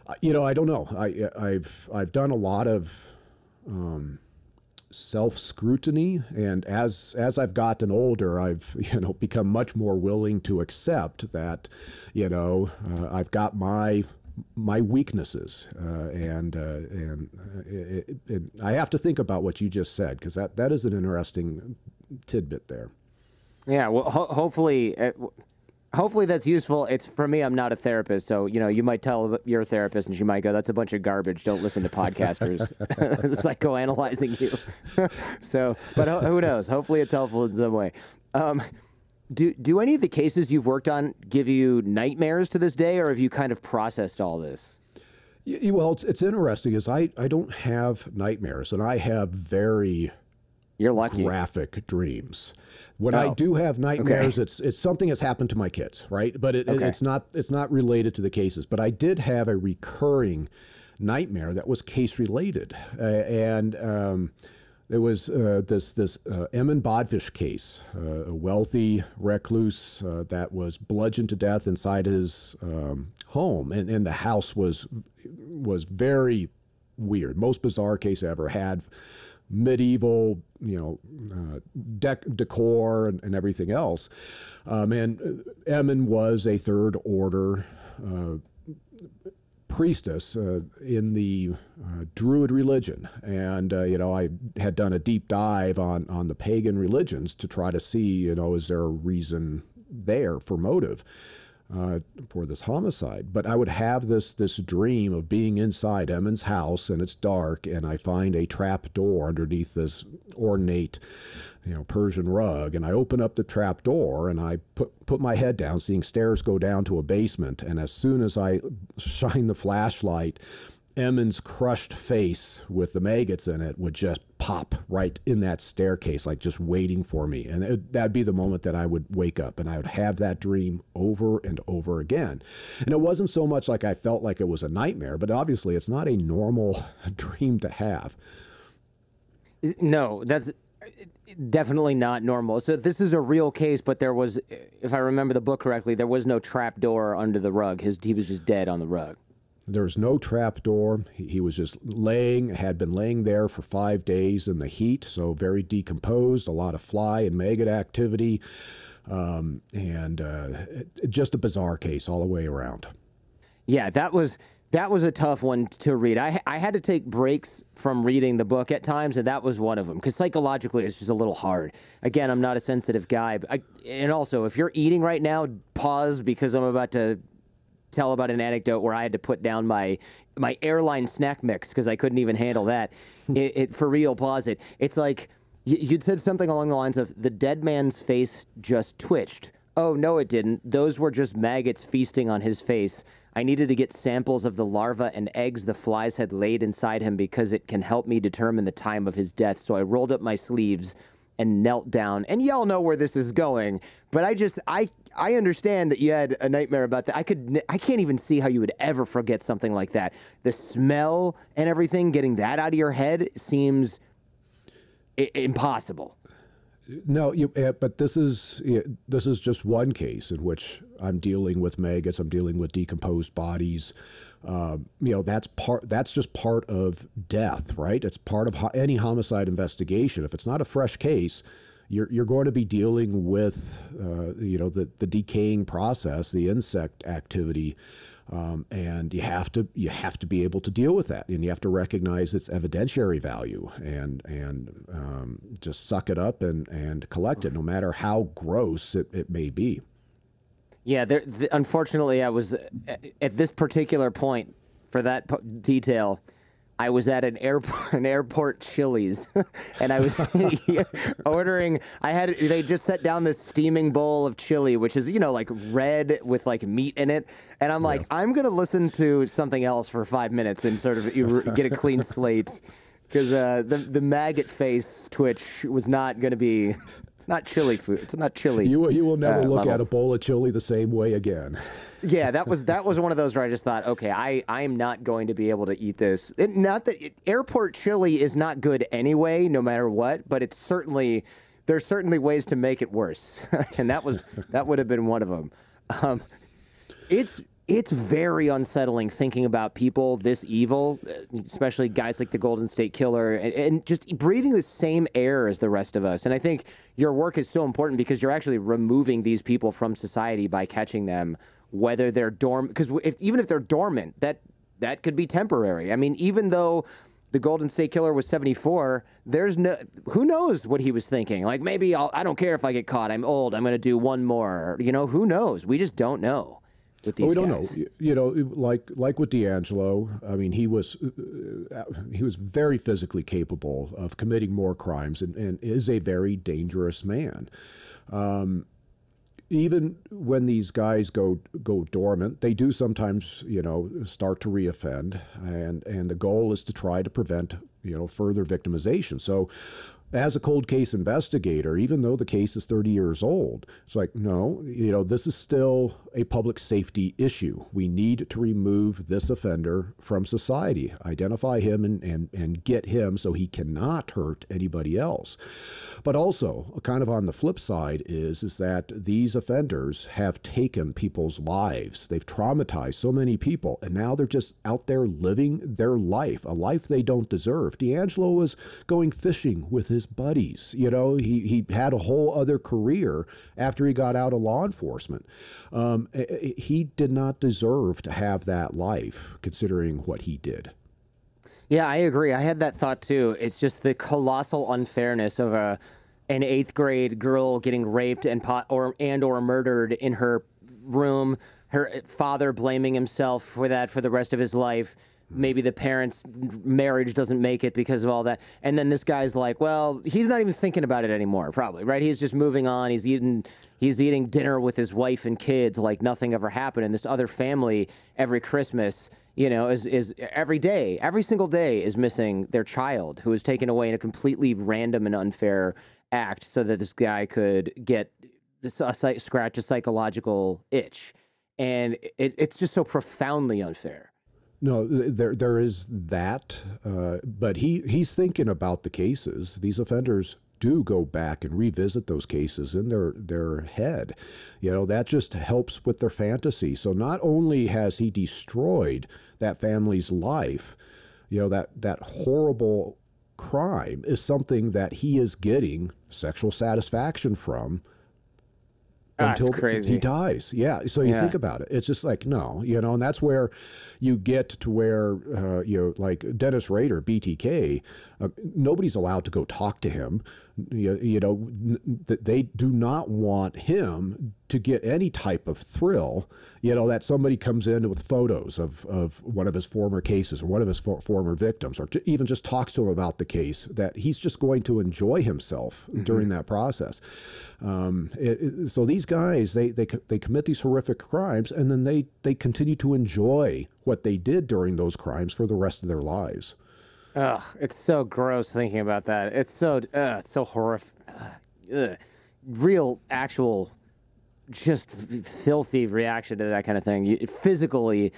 I don't know. I've done a lot of, self-scrutiny, and as I've gotten older, I've become much more willing to accept that I've got my weaknesses, and I have to think about what you just said, because that is an interesting tidbit there. Yeah, well, hopefully Hopefully that's useful. It's for me, I'm not a therapist, so you might tell your therapist and she might go, "That's a bunch of garbage. Don't listen to podcasters psychoanalyzing you." So, but who knows? Hopefully it's helpful in some way. Do any of the cases you've worked on give you nightmares to this day, or have you kind of processed all this? Well, it's interesting is I don't have nightmares, and I have very You're lucky. graphic dreams. When I do have nightmares, it's something that's happened to my kids, right? But it's not related to the cases. But I did have a recurring nightmare that was case related, and there was this Emin Bodfish case, a wealthy recluse that was bludgeoned to death inside his home, and the house was very weird, most bizarre case ever. Had medieval, decor and everything else. And Emin was a third order priestess in the Druid religion. And, I had done a deep dive on the pagan religions to try to see, is there a reason there for motive for this homicide? But I would have this dream of being inside Emin's house, and it's dark, and I find a trap door underneath this ornate, Persian rug, and I open up the trap door, and I put my head down, seeing stairs go down to a basement, and as soon as I shine the flashlight, Emin's crushed face with the maggots in it would just pop right in that staircase, like just waiting for me. And that'd be the moment that I would wake up, and I would have that dream over and over again. And it wasn't so much like I felt like it was a nightmare, but obviously it's not a normal dream to have. No, that's definitely not normal. So this is a real case, but there was, if I remember the book correctly, there was no trap door under the rug. He was just dead on the rug. There's no trap door. He was just had been laying there for 5 days in the heat, so very decomposed, a lot of fly and maggot activity, and just a bizarre case all the way around. Yeah, that was a tough one to read. I had to take breaks from reading the book at times, and that was one of them, because psychologically it's just a little hard. Again, I'm not a sensitive guy, and also, if you're eating right now, pause, because I'm about to tell about an anecdote where I had to put down my airline snack mix because I couldn't even handle that. For real, pause it. It's like you'd said something along the lines of, the dead man's face just twitched. Oh, no, it didn't. Those were just maggots feasting on his face. I needed to get samples of the larvae and eggs the flies had laid inside him because it can help me determine the time of his death. So I rolled up my sleeves and knelt down. And y'all know where this is going, but I understand that you had a nightmare about that. I can't even see how you would ever forget something like that. The smell and everything, getting that out of your head seems impossible. No, but this is just one case in which I'm dealing with maggots. I'm dealing with decomposed bodies. That's just part of death, right? It's part of any homicide investigation. If it's not a fresh case, you're going to be dealing with the decaying process, the insect activity, and you have to be able to deal with that, and you have to recognize its evidentiary value and just suck it up and collect it, no matter how gross it may be. Yeah, unfortunately, I was at this particular point for that detail. I was at an airport Chili's, and I was ordering. They just set down this steaming bowl of chili, which is like red with like meat in it, and I'm like, I'm gonna listen to something else for 5 minutes and sort of get a clean slate, because the maggot face twitch was not gonna be. It's not chili food. It's not chili. You will never look at a bowl of chili the same way again. Yeah, that was one of those where I just thought, okay, I'm not going to be able to eat this. Airport chili is not good anyway, no matter what. But there's certainly ways to make it worse, and that would have been one of them. It's very unsettling thinking about people this evil, especially guys like the Golden State Killer, and just breathing the same air as the rest of us. And I think your work is so important because you're actually removing these people from society by catching them, whether they're dormant. Because even if they're dormant, that could be temporary. I mean, even though the Golden State Killer was 74, there's no, who knows what he was thinking? Like, maybe I don't care if I get caught. I'm old. I'm going to do one more. You know, who knows? We just don't know with these we don't guys. know. You know, like with D'Angelo, I mean, he was very physically capable of committing more crimes and is a very dangerous man. Even when these guys go dormant, they do sometimes, you know, start to reoffend, and the goal is to try to prevent, you know, further victimization. So, as a cold case investigator, even though the case is 30 years old, it's like, no, you know, this is still a public safety issue. We need to remove this offender from society, identify him and get him so he cannot hurt anybody else. But also, kind of on the flip side is that these offenders have taken people's lives. They've traumatized so many people, and now they're just out there living their life, a life they don't deserve. D'Angelo was going fishing with his buddies. You know, he had a whole other career after he got out of law enforcement. He did not deserve to have that life, considering what he did. Yeah, I agree. I had that thought too. It's just the colossal unfairness of an 8th grade girl getting raped and or murdered in her room. Her father blaming himself for that for the rest of his life. Maybe the parents' marriage doesn't make it because of all that. And then this guy's like, well, he's not even thinking about it anymore, probably, right? He's just moving on. He's eating dinner with his wife and kids like nothing ever happened. And this other family every Christmas, you know, is every day, every single day is missing their child who was taken away in a completely random and unfair act so that this guy could get scratch a psychological itch. And it's just so profoundly unfair. No, there is that, but he's thinking about the cases. These offenders do go back and revisit those cases in their head. You know, that just helps with their fantasy. So not only has he destroyed that family's life, you know, that horrible crime is something that he is getting sexual satisfaction from until he dies. Yeah. So you think about it. It's just like, no, you know, and that's where you get to where, you know, like Dennis Rader, BTK, nobody's allowed to go talk to him. You know, they do not want him to get any type of thrill, you know, that somebody comes in with photos of one of his former cases or one of his former victims, or even just talks to him about the case, that he's just going to enjoy himself during that process. So these guys, they commit these horrific crimes, and then they continue to enjoy what they did during those crimes for the rest of their lives. Ugh, it's so gross thinking about that. It's so horrific. Real, actual, just filthy reaction to that kind of thing. Physically,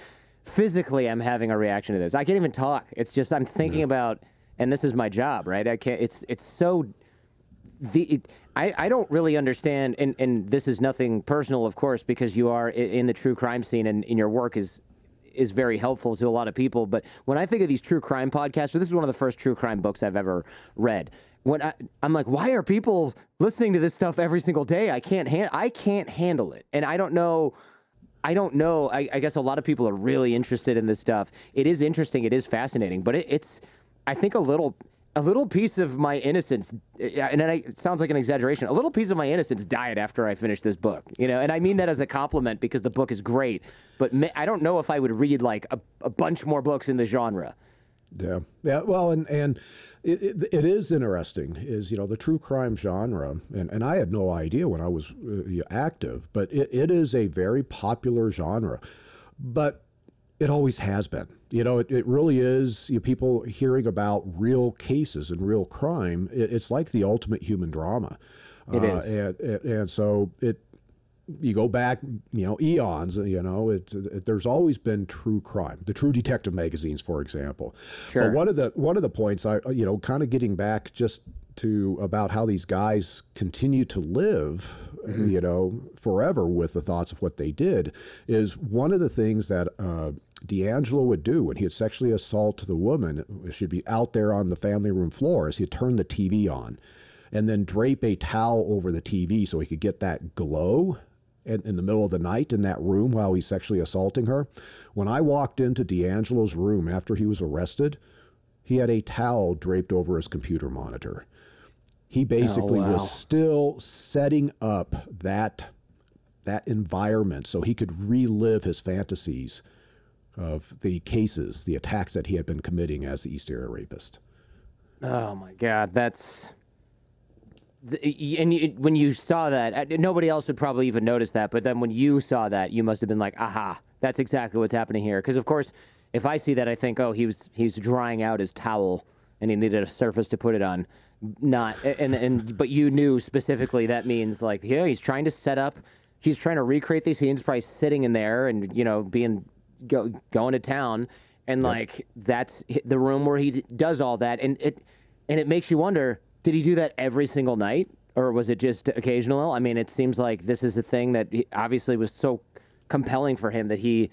I'm having a reaction to this. I can't even talk. It's just I'm thinking about, and this is my job, right? I can't. It's so. I don't really understand, and this is nothing personal, of course, because you are in the true crime scene, and your work is very helpful to a lot of people. But when I think of these true crime podcasts, so this is one of the first true crime books I've ever read. When I'm like, why are people listening to this stuff every single day? I can't handle it, and I don't know. I guess a lot of people are really interested in this stuff. It is interesting. It is fascinating, but it's I think a little piece of my innocence, and it sounds like an exaggeration, a little piece of my innocence died after I finished this book, you know, and I mean that as a compliment because the book is great, but I don't know if I would read like a bunch more books in the genre. Yeah. Well, and it is interesting, is, you know, the true crime genre, and I had no idea when I was active, but it is a very popular genre, but it always has been. You know, it really is. You know, people hearing about real cases and real crime, it's like the ultimate human drama. It is. And so you go back, you know, eons, you know, there's always been true crime, the True Detective magazines, for example. Sure. But one of the points you know, kind of getting back just to about how these guys continue to live, you know, forever with the thoughts of what they did, is one of the things that D'Angelo would do when he would sexually assault the woman, she'd be out there on the family room floor, is he'd turn the TV on and then drape a towel over the TV so he could get that glow in the middle of the night in that room while he's sexually assaulting her. When I walked into D'Angelo's room after he was arrested, he had a towel draped over his computer monitor. He basically was still setting up that environment so he could relive his fantasies of the cases, the attacks that he had been committing as the East Area Rapist. Oh my God, that's... when you saw that, nobody else would probably even notice that, but then when you saw that, you must have been like, aha, that's exactly what's happening here. Because, of course, if I see that, I think, oh, he's drying out his towel, and he needed a surface to put it on. But you knew specifically that means, like, yeah, he's trying to set up, he's trying to recreate these scenes, probably sitting in there and, you know, going to town, and, like, that's the room where he does all that, and it makes you wonder, did he do that every single night, or was it just occasional? I mean, it seems like this is a thing that obviously was so compelling for him that he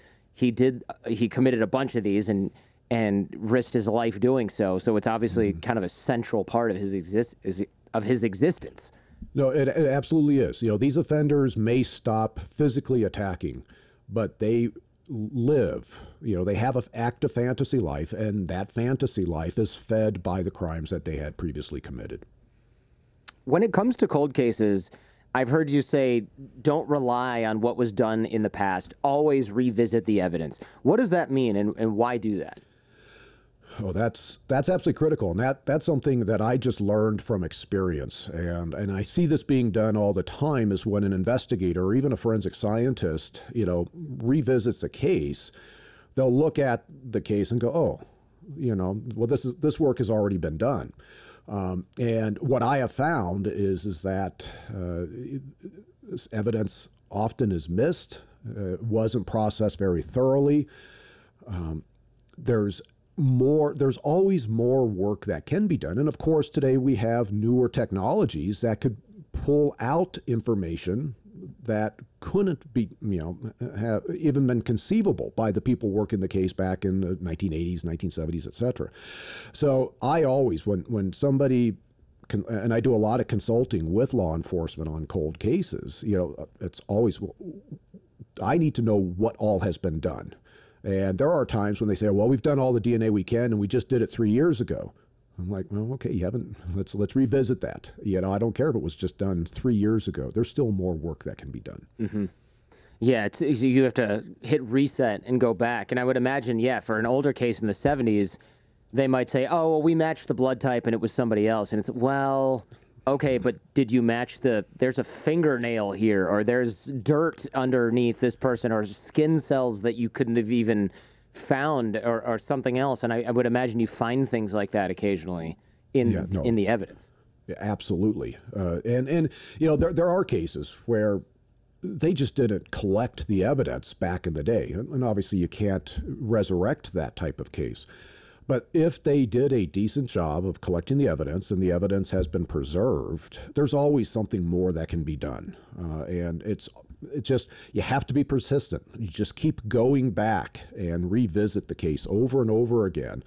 committed a bunch of these and risked his life doing so. So it's obviously kind of a central part of his existence. No, it absolutely is. You know, these offenders may stop physically attacking, but they live, you know, they have an active fantasy life, and that fantasy life is fed by the crimes that they had previously committed. When it comes to cold cases, I've heard you say, don't rely on what was done in the past. Always revisit the evidence. What does that mean, and why do that? Oh, that's absolutely critical, and that's something that I just learned from experience, and I see this being done all the time. Is when an investigator or even a forensic scientist, you know, revisits a case, they'll look at the case and go, oh, you know, well, this work has already been done, and what I have found is that this evidence often is missed, wasn't processed very thoroughly. There's always more work that can be done. And of course, today we have newer technologies that could pull out information that couldn't be, you know, have even been conceivable by the people working the case back in the 1980s, 1970s, et cetera. So I always, when somebody, and I do a lot of consulting with law enforcement on cold cases, you know, it's always, I need to know what all has been done. And there are times when they say, well, we've done all the DNA we can, and we just did it 3 years ago. I'm like, well, okay, you haven't, let's revisit that. You know, I don't care if it was just done 3 years ago. There's still more work that can be done. Mm-hmm. Yeah, you have to hit reset and go back. And I would imagine, yeah, for an older case in the 70s, they might say, oh, well, we matched the blood type and it was somebody else. And it's, well, okay, but did you match there's a fingernail here, or there's dirt underneath this person, or skin cells that you couldn't have even found, or something else. And I would imagine you find things like that occasionally in the evidence. Yeah, absolutely. And you know, there are cases where they just didn't collect the evidence back in the day. And obviously you can't resurrect that type of case. But if they did a decent job of collecting the evidence and the evidence has been preserved, there's always something more that can be done. And it's just, you have to be persistent. You just keep going back and revisit the case over and over again.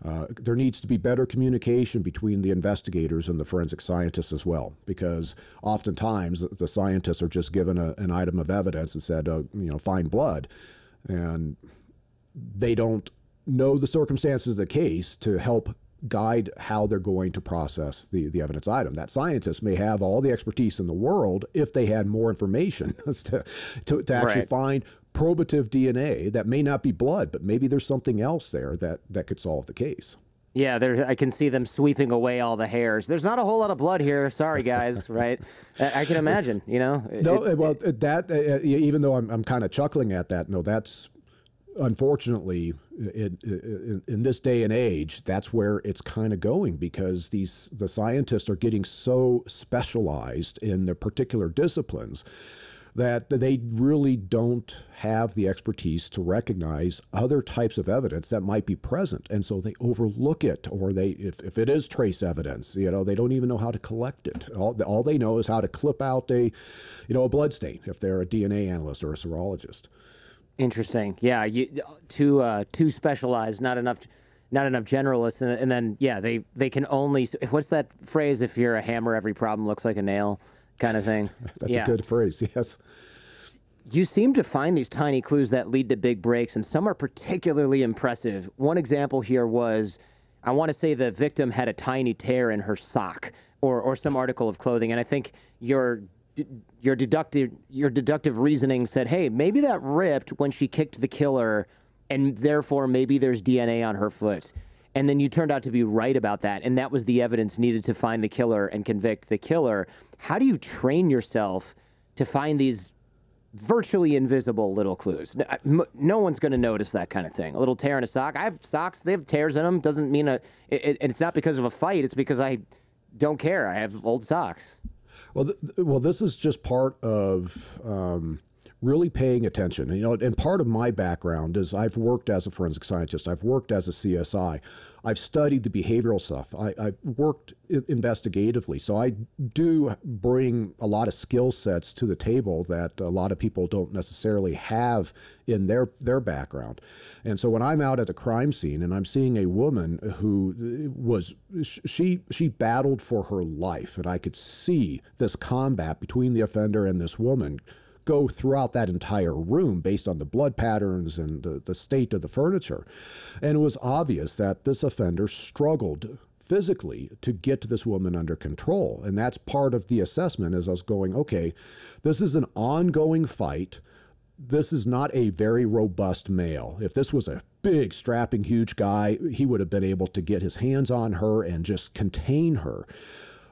There needs to be better communication between the investigators and the forensic scientists as well, because oftentimes the scientists are just given an item of evidence and said, you know, find blood, and they don't know the circumstances of the case to help guide how they're going to process the evidence item. That scientist may have all the expertise in the world if they had more information to actually find probative DNA that may not be blood, but maybe there's something else there that could solve the case. Yeah, I can see them sweeping away all the hairs. There's not a whole lot of blood here. Sorry, guys, right? I can imagine, you know. Even though I'm kind of chuckling at that, no, that's unfortunately, in this day and age, that's where it's kind of going, because the scientists are getting so specialized in their particular disciplines that they really don't have the expertise to recognize other types of evidence that might be present, and so they overlook it, or if it is trace evidence, you know, they don't even know how to collect it. All they know is how to clip out a blood stain if they're a DNA analyst or a serologist. Interesting. Yeah, too specialized, not enough generalists, and then yeah, they can only. What's that phrase? If you're a hammer, every problem looks like a nail, kind of thing. That's a good phrase. Yes. You seem to find these tiny clues that lead to big breaks, and some are particularly impressive. One example here was, I want to say the victim had a tiny tear in her sock or some article of clothing. And I think your deductive reasoning said, hey, maybe that ripped when she kicked the killer, and therefore maybe there's DNA on her foot. And then you turned out to be right about that, and that was the evidence needed to find the killer and convict the killer. How do you train yourself to find these virtually invisible little clues? No one's going to notice that kind of thing. A little tear in a sock. I have socks. They have tears in them. Doesn't mean it's not because of a fight. It's because I don't care. I have old socks. Well, this is just part of really paying attention. You know, and part of my background is I've worked as a forensic scientist. I've worked as a CSI. I've studied the behavioral stuff. I've worked investigatively. So I do bring a lot of skill sets to the table that a lot of people don't necessarily have in their background. And so when I'm out at a crime scene and I'm seeing a woman who she battled for her life, and I could see this combat between the offender and this woman go throughout that entire room based on the blood patterns and the state of the furniture. And it was obvious that this offender struggled physically to get this woman under control. And that's part of the assessment as I was going, okay, this is an ongoing fight. This is not a very robust male. If this was a big, strapping, huge guy, he would have been able to get his hands on her and just contain her.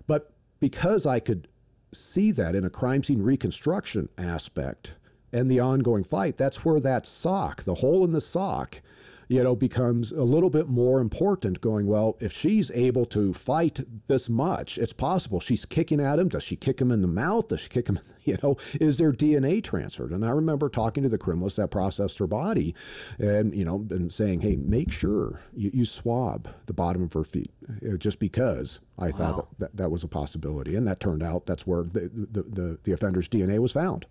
But because I could see that in a crime scene reconstruction aspect and the ongoing fight, that's where that sock, the hole in the sock, you know, becomes a little bit more important, going, well, if she's able to fight this much, it's possible she's kicking at him. Does she kick him in the mouth? Does she kick him, you know, is there DNA transferred? And I remember talking to the criminalist that processed her body and, you know, and saying, hey, make sure you swab the bottom of her feet, just because I thought that was a possibility. And that turned out that's where the offender's DNA was found.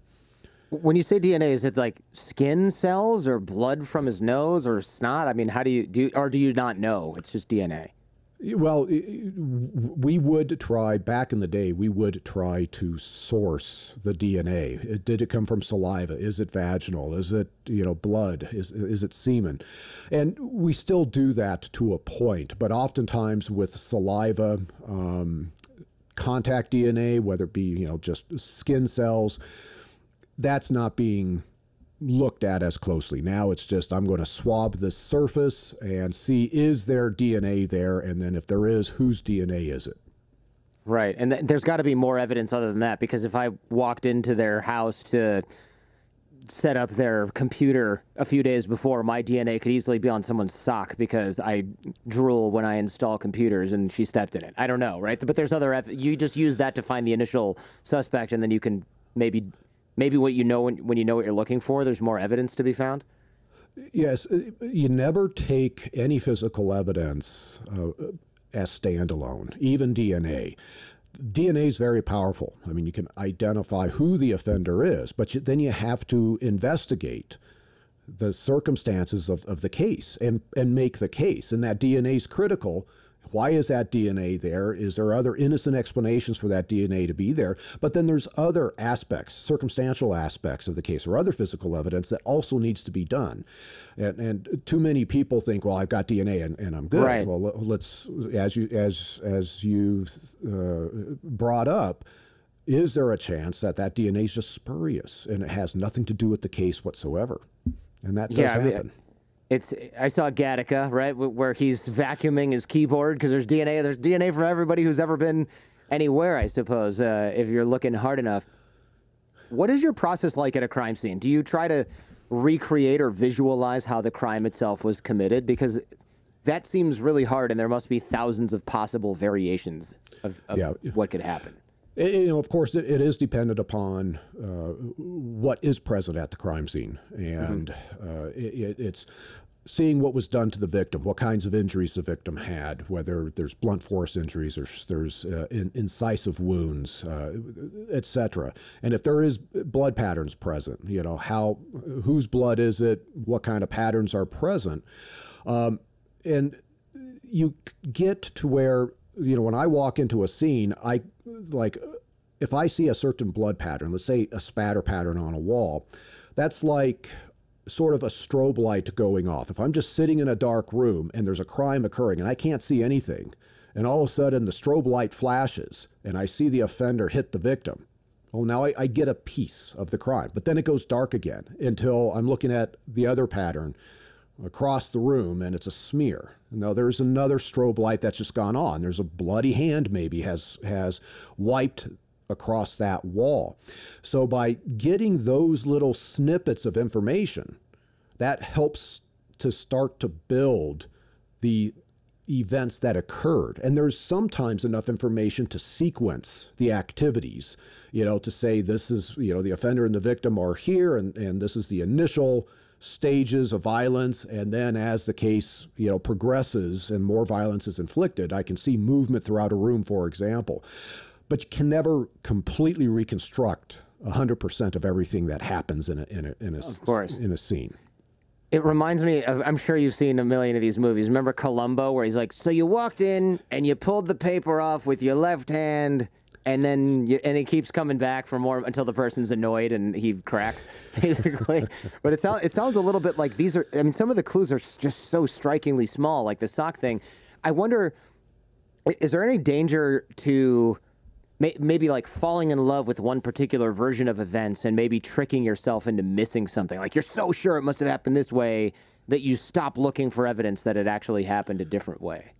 When you say DNA, is it like skin cells or blood from his nose or snot? I mean, how do you or do you not know? It's just DNA. Well, we would try, back in the day, we would try to source the DNA. Did it come from saliva? Is it vaginal? Is it, you know, blood? Is it semen? And we still do that to a point, but oftentimes with saliva, contact DNA, whether it be, you know, just skin cells, that's not being looked at as closely. Now it's just, I'm going to swab the surface and see, is there DNA there? And then if there is, whose DNA is it? Right. And there's got to be more evidence other than that, because if I walked into their house to set up their computer a few days before, my DNA could easily be on someone's sock because I drool when I install computers and she stepped in it. I don't know, right? But there's other you just use that to find the initial suspect, and then you can maybe what you know when you know what you're looking for, there's more evidence to be found? Yes. You never take any physical evidence as standalone, even DNA. DNA is very powerful. I mean, you can identify who the offender is, but then you have to investigate the circumstances of the case and make the case. And that DNA is critical. Why is that DNA there? Is there other innocent explanations for that DNA to be there? But then there's other aspects, circumstantial aspects of the case or other physical evidence that also needs to be done. And too many people think, well, I've got DNA and I'm good. Right. Well, let's, as you brought up, is there a chance that DNA is just spurious and it has nothing to do with the case whatsoever? And that does happen. I saw Gattaca, right, where he's vacuuming his keyboard because there's DNA. There's DNA for everybody who's ever been anywhere, I suppose, if you're looking hard enough. What is your process like at a crime scene? Do you try to recreate or visualize how the crime itself was committed? Because that seems really hard, and there must be thousands of possible variations of what could happen. You know, of course, it is dependent upon what is present at the crime scene, and it's seeing what was done to the victim, what kinds of injuries the victim had, whether there's blunt force injuries or there's incisive wounds, etc. And if there is blood patterns present, you know, whose blood is it, what kind of patterns are present, and you get to where, you know, when I walk into a scene, if I see a certain blood pattern, let's say a spatter pattern on a wall, that's like sort of a strobe light going off, if I'm just sitting in a dark room and there's a crime occurring and I can't see anything, and all of a sudden the strobe light flashes and I see the offender hit the victim, oh, now I get a piece of the crime. But then it goes dark again until I'm looking at the other pattern across the room and it's a smear. Now there's another strobe light that's just gone on. There's a bloody hand maybe has wiped across that wall. So by getting those little snippets of information, that helps to start to build the events that occurred. And there's sometimes enough information to sequence the activities, to say this is, the offender and the victim are here, and this is the initial stages of violence. And then as the case, progresses and more violence is inflicted, I can see movement throughout a room, for example. But you can never completely reconstruct 100% of everything that happens in a scene. It reminds me of, I'm sure you've seen a million of these movies. Remember Columbo, where he's like, so you walked in and you pulled the paper off with your left hand, and then and he keeps coming back for more until the person's annoyed and he cracks, basically. But it sounds a little bit like these are, I mean, some of the clues are just so strikingly small, like the sock thing. I wonder, is there any danger to maybe like falling in love with one particular version of events and maybe tricking yourself into missing something? Like you're so sure it must have happened this way that you stop looking for evidence that it actually happened a different way.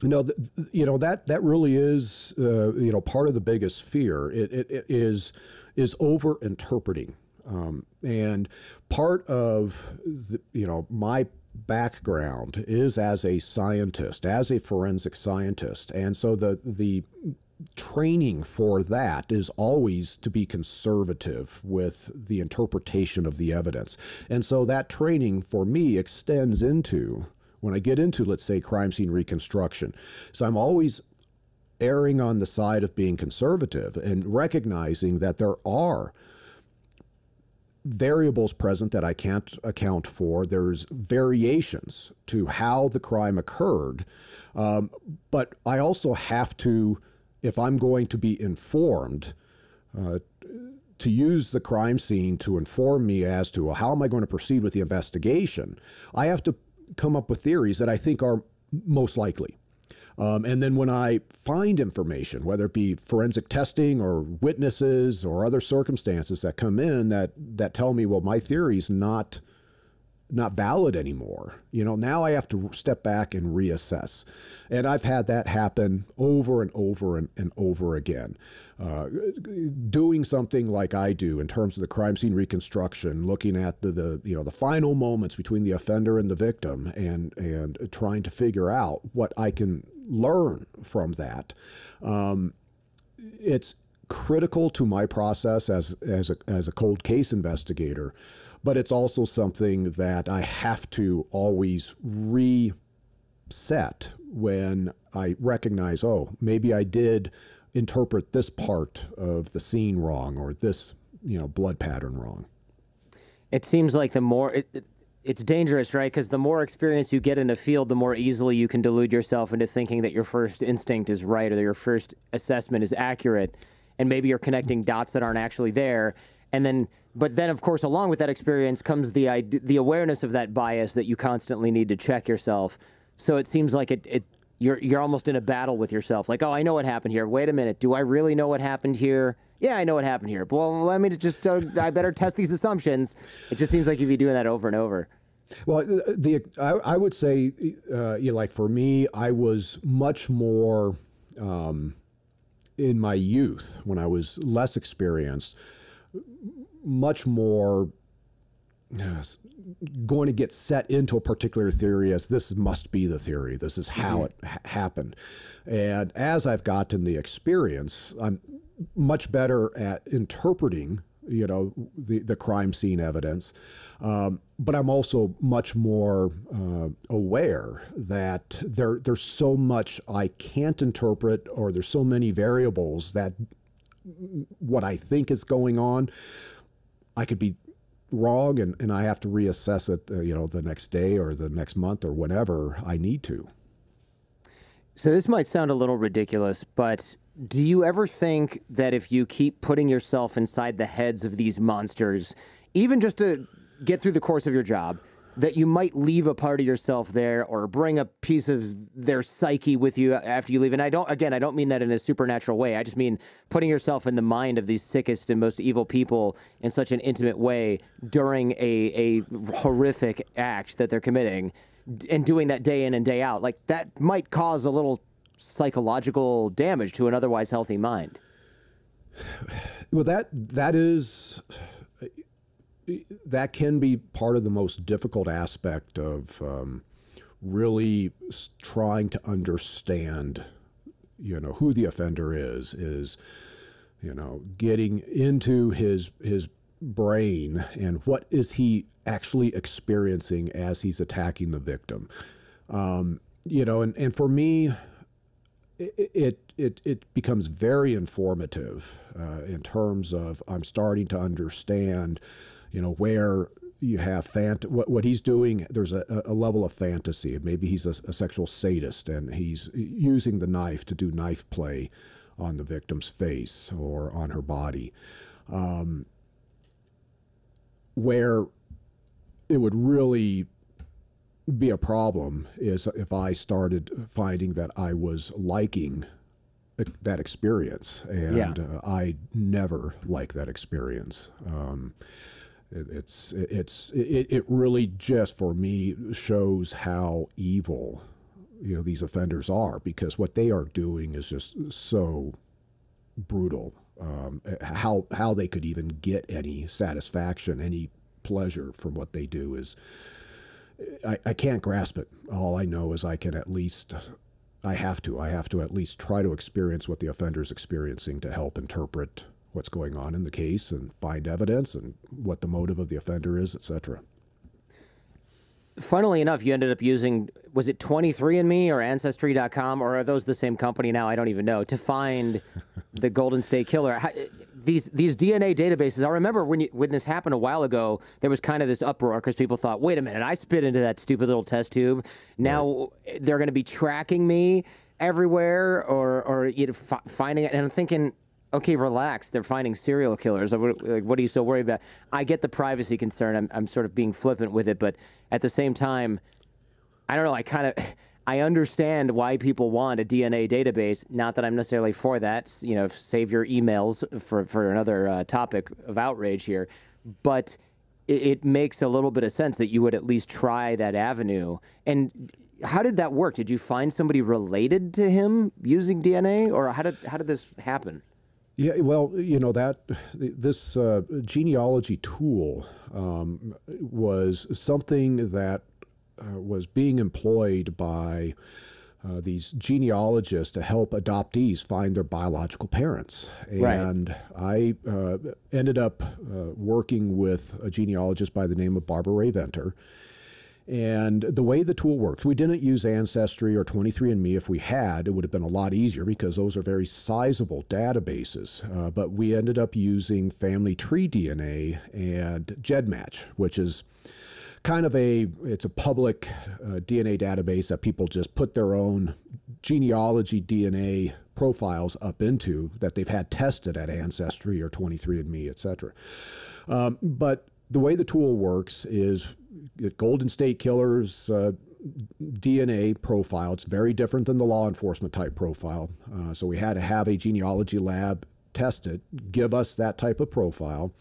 That really is, part of the biggest fear. It is over-interpreting. And part of, my background is as a scientist, as a forensic scientist. And so the training for that is always to be conservative with the interpretation of the evidence. And so that training for me extends into when I get into, let's say, crime scene reconstruction. So I'm always erring on the side of being conservative and recognizing that there are variables present that I can't account for. There's variations to how the crime occurred. But I also have to, if I'm going to be informed, to use the crime scene to inform me as to, well, how am I going to proceed with the investigation, I have to come up with theories that I think are most likely. And then when I find information, whether it be forensic testing or witnesses or other circumstances that come in that tell me, well, my theory's not valid anymore, now I have to step back and reassess. And I've had that happen over and over and over again. Doing something like I do in terms of the crime scene reconstruction, looking at the final moments between the offender and the victim, and trying to figure out what I can learn from that. It's critical to my process as a cold case investigator, but it's also something that I have to always reset when I recognize, oh, maybe I did interpret this part of the scene wrong, or this, blood pattern wrong. It seems like the more it's dangerous, right? Because the more experience you get in a field, the more easily you can delude yourself into thinking that your first instinct is right or that your first assessment is accurate, and maybe you're connecting dots that aren't actually there. But then, of course, along with that experience comes the awareness of that bias that you constantly need to check yourself. So it seems like you're almost in a battle with yourself. Like, oh, I know what happened here. Wait a minute. Do I really know what happened here? Yeah, I know what happened here. Well, let me just, I better test these assumptions. It just seems like you'd be doing that over and over. Well, I would say, like for me, I was much more in my youth, when I was less experienced, much more going to get set into a particular theory as this must be the theory. This is how it happened. And as I've gotten the experience, I'm much better at interpreting, the crime scene evidence. But I'm also much more aware that there's so much I can't interpret, or there's so many variables that what I think is going on, I could be wrong, and I have to reassess it, the next day or the next month or whenever I need to. So this might sound a little ridiculous, but do you ever think that if you keep putting yourself inside the heads of these monsters, even just to get through the course of your job, that you might leave a part of yourself there or bring a piece of their psyche with you after you leave. And I don't mean that in a supernatural way. I just mean putting yourself in the mind of these sickest and most evil people in such an intimate way during a horrific act that they're committing and doing that day in and day out. Like, that might cause a little psychological damage to an otherwise healthy mind. Well, that can be part of the most difficult aspect of really trying to understand, who the offender is, getting into his brain and what is he actually experiencing as he's attacking the victim. And for me, it becomes very informative in terms of I'm starting to understand, where you have what he's doing. There's a level of fantasy. Maybe he's a sexual sadist and he's using the knife to do knife play on the victim's face or on her body. Where it would really be a problem is if I started finding that I was liking that experience, and I never like that experience. It really just, for me, shows how evil these offenders are, because what they are doing is just so brutal. How they could even get any satisfaction, any pleasure from what they do is, I can't grasp it. All I know is I have to at least try to experience what the offender's experiencing to help interpret what's going on in the case and find evidence and what the motive of the offender is, etc. Funnily enough, you ended up using, was it 23andMe or Ancestry.com, or are those the same company now? I don't even know, to find the Golden State Killer. These DNA databases, I remember when this happened a while ago, there was kind of this uproar because people thought, wait a minute, I spit into that stupid little test tube. Now they're going to be tracking me everywhere or finding it. And I'm thinking, okay, relax. They're finding serial killers. What are you so worried about? I get the privacy concern. I'm sort of being flippant with it, but at the same time, I don't know. I understand why people want a DNA database. Not that I'm necessarily for that. Save your emails for another topic of outrage here. But it makes a little bit of sense that you would at least try that avenue. And how did that work? Did you find somebody related to him using DNA, or how did this happen? Yeah, well, this genealogy tool was something that was being employed by these genealogists to help adoptees find their biological parents. And I ended up working with a genealogist by the name of Barbara Ray Venter. And the way the tool worked, we didn't use Ancestry or 23andMe. If we had, it would have been a lot easier because those are very sizable databases. But we ended up using Family Tree DNA and GEDmatch, which is kind of it's a public DNA database that people just put their own genealogy DNA profiles up into that they've had tested at Ancestry or 23andMe, et cetera. But the way the tool works is Golden State Killer's DNA profile. It's very different than the law enforcement type profile. So we had to have a genealogy lab test it, give us that type of profile,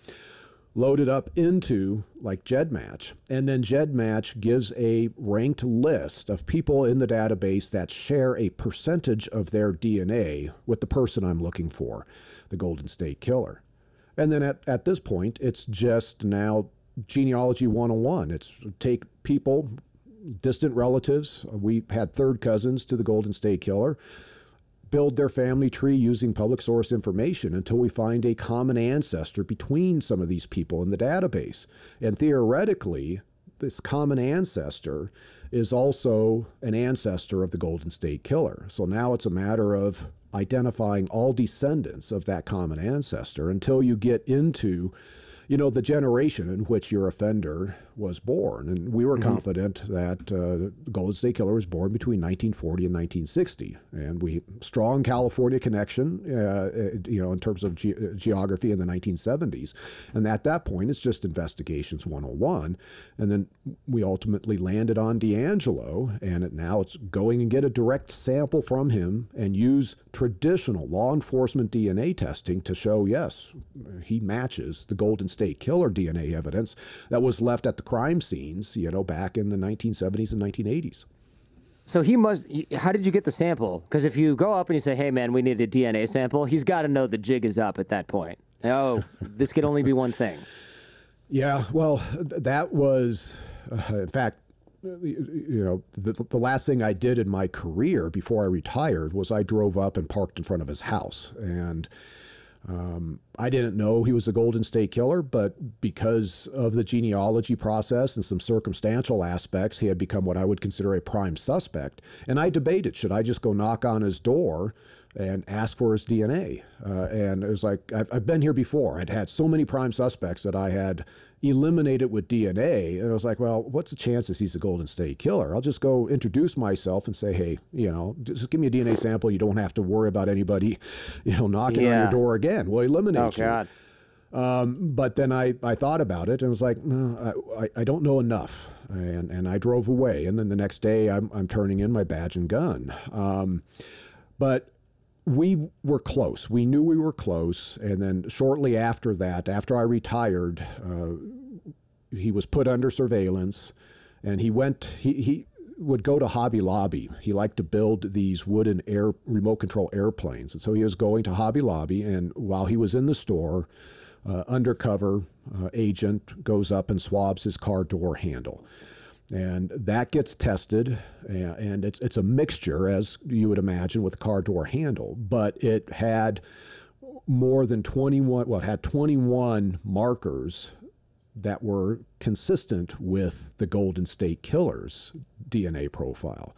load it up into like GEDmatch, and then GEDmatch gives a ranked list of people in the database that share a percentage of their DNA with the person I'm looking for, the Golden State Killer. And then at this point, it's just now genealogy 101. It's take people, distant relatives. We had third cousins to the Golden State Killer, build their family tree using public source information until we find a common ancestor between some of these people in the database. And theoretically, this common ancestor is also an ancestor of the Golden State Killer. So now it's a matter of identifying all descendants of that common ancestor until you get into, the generation in which your offender was born. And we were confident that the Golden State Killer was born between 1940 and 1960. And we strong California connection, in terms of geography in the 1970s. And at that point, it's just investigations 101. And then we ultimately landed on D'Angelo, and now it's going and get a direct sample from him and use traditional law enforcement DNA testing to show, yes, he matches the Golden State Killer DNA evidence that was left at the crime scenes, back in the 1970s and 1980s. So he must, how did you get the sample? Because if you go up and you say, hey, man, we need a DNA sample, he's got to know the jig is up at that point. Oh, this could only be one thing. Yeah, well, that was, in fact, the last thing I did in my career before I retired was I drove up and parked in front of his house. And I didn't know he was a Golden State Killer, but because of the genealogy process and some circumstantial aspects, he had become what I would consider a prime suspect. And I debated, should I just go knock on his door and ask for his DNA? And it was like, I've been here before. I'd had so many prime suspects that I had eliminated with DNA. And I was like, well, what's the chances he's a Golden State Killer? I'll just go introduce myself and say, hey, just give me a DNA sample. You don't have to worry about anybody, knocking on your door again. We'll eliminate you. God. But then I thought about it and was like, no, I don't know enough. And I drove away. And then the next day I'm turning in my badge and gun. But we were close. We knew we were close. And then shortly after that, after I retired, he was put under surveillance, and he would go to Hobby Lobby. He liked to build these wooden remote control airplanes. And so he was going to Hobby Lobby, and while he was in the store, undercover agent goes up and swabs his car door handle. And that gets tested, and it's a mixture, as you would imagine, with a car door handle. But it had more than 21, well, it had 21 markers that were consistent with the Golden State Killer's DNA profile.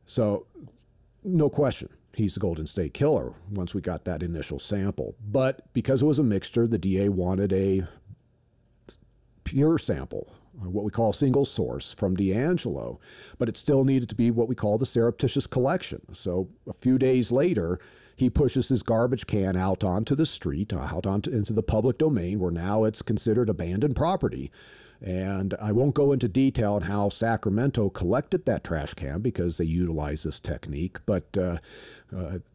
So no question, he's the Golden State Killer once we got that initial sample. But because it was a mixture, the DA wanted a pure sample, what we call single source from D'Angelo, but it still needed to be what we call the surreptitious collection. So a few days later, he pushes his garbage can out onto the street, into the public domain, where now it's considered abandoned property. And I won't go into detail on how Sacramento collected that trash can because they utilize this technique, but to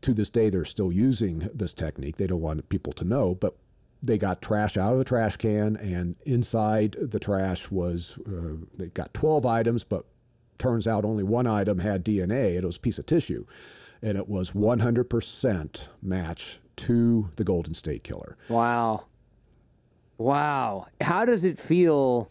this day, they're still using this technique. They don't want people to know, but they got trash out of the trash can, and inside the trash was, they got 12 items, but turns out only one item had DNA. It was a piece of tissue, and it was 100% match to the Golden State Killer. Wow. Wow. How does it feel?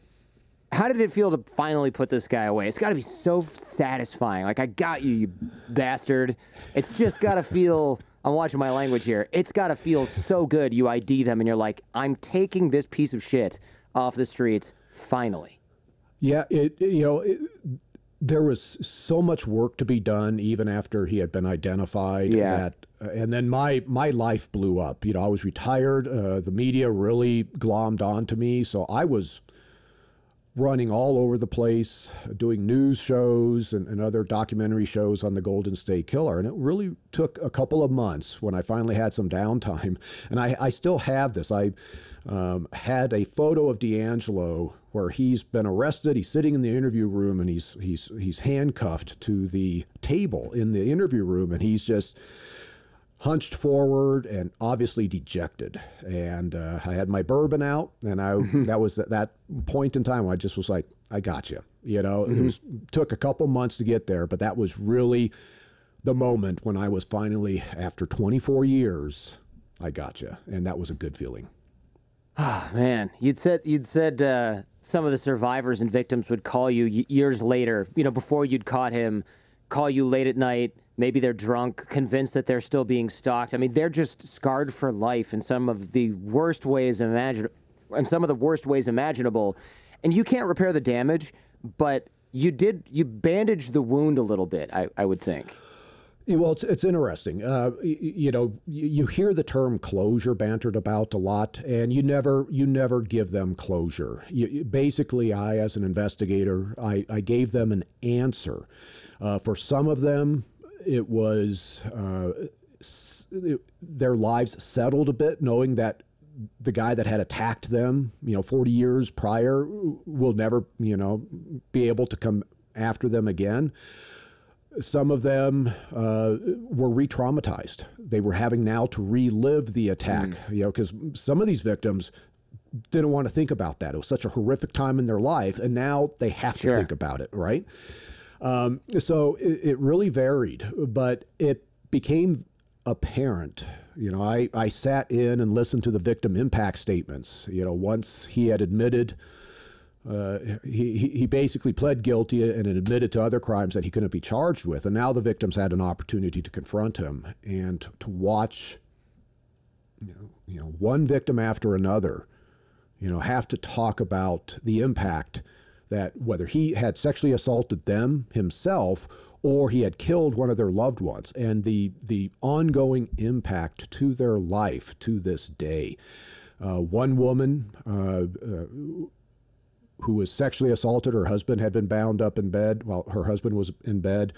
How did it feel to finally put this guy away? It's got to be so satisfying. Like, I got you, you bastard. It's just got to feel... I'm watching my language here. It's got to feel so good. You ID them and you're like, I'm taking this piece of shit off the streets finally. Yeah, there was so much work to be done even after he had been identified. Yeah. And then my life blew up. I was retired. The media really glommed onto me. So I was running all over the place, doing news shows and other documentary shows on the Golden State Killer. And it really took a couple of months when I finally had some downtime. And I still have this. I had a photo of D'Angelo where he's been arrested. He's sitting in the interview room, and he's handcuffed to the table in the interview room, and he's just hunched forward and obviously dejected. And I had my bourbon out, and that was that point in time where I just was like, I got you. It took a couple months to get there, but that was really the moment when I was finally, after 24 years, I got you. And that was a good feeling. Oh, man. You'd said some of the survivors and victims would call you years later, before you'd caught him, call you late at night. Maybe they're drunk, convinced that they're still being stalked. I mean, they're just scarred for life in some of the worst ways imaginable. And you can't repair the damage, but you bandaged the wound a little bit, I would think. Well, it's interesting. You know, you hear the term closure bantered about a lot, and you never give them closure. Basically, I, as an investigator, I gave them an answer. For some of them, it was their lives settled a bit, knowing that the guy that had attacked them, 40 years prior, will never, be able to come after them again. Some of them were re-traumatized. They were having now to relive the attack, because some of these victims didn't want to think about that. It was such a horrific time in their life, and now they have to think about it, right? So it really varied, but it became apparent. I sat in and listened to the victim impact statements. Once he had admitted, he basically pled guilty and admitted to other crimes that he couldn't be charged with. And now the victims had an opportunity to confront him and to watch, one victim after another, have to talk about the impact that whether he had sexually assaulted them himself or he had killed one of their loved ones, and the ongoing impact to their life to this day. One woman who was sexually assaulted, her husband had been bound up in bed while her husband was in bed.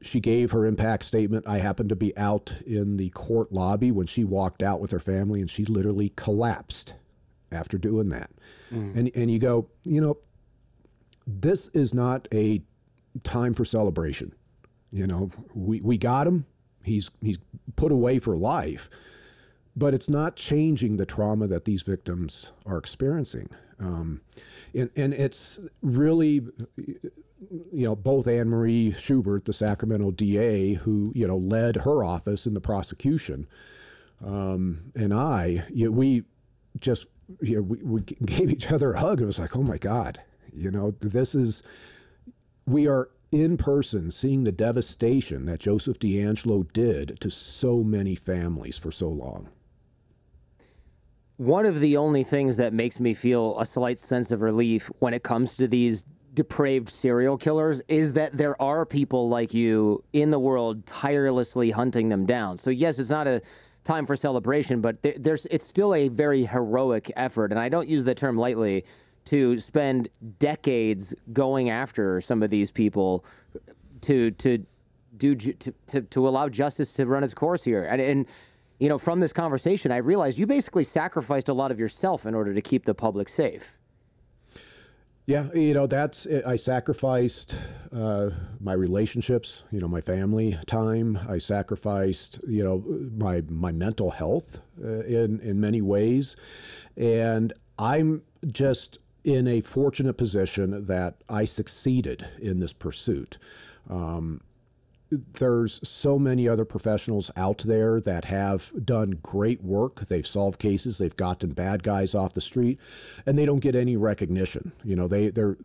She gave her impact statement. I happened to be out in the court lobby when she walked out with her family, and she literally collapsed after doing that. And you go, this is not a time for celebration. We got him. He's put away for life, but it's not changing the trauma that these victims are experiencing. And it's really, both Anne Marie Schubert, the Sacramento DA, who, led her office in the prosecution, and we just, we gave each other a hug. It was like, oh my God, we are in person seeing the devastation that Joseph DeAngelo did to so many families for so long. One of the only things that makes me feel a slight sense of relief when it comes to these depraved serial killers is that there are people like you in the world tirelessly hunting them down. So yes, it's not a time for celebration, but it's still a very heroic effort. And I don't use the term lightly, to spend decades going after some of these people to allow justice to run its course here. And from this conversation, I realized you basically sacrificed a lot of yourself in order to keep the public safe. Yeah, I sacrificed my relationships, my family time. I sacrificed, my mental health in many ways. And I'm just in a fortunate position that I succeeded in this pursuit. There's so many other professionals out there that have done great work. They've solved cases. They've gotten bad guys off the street, and they don't get any recognition. They're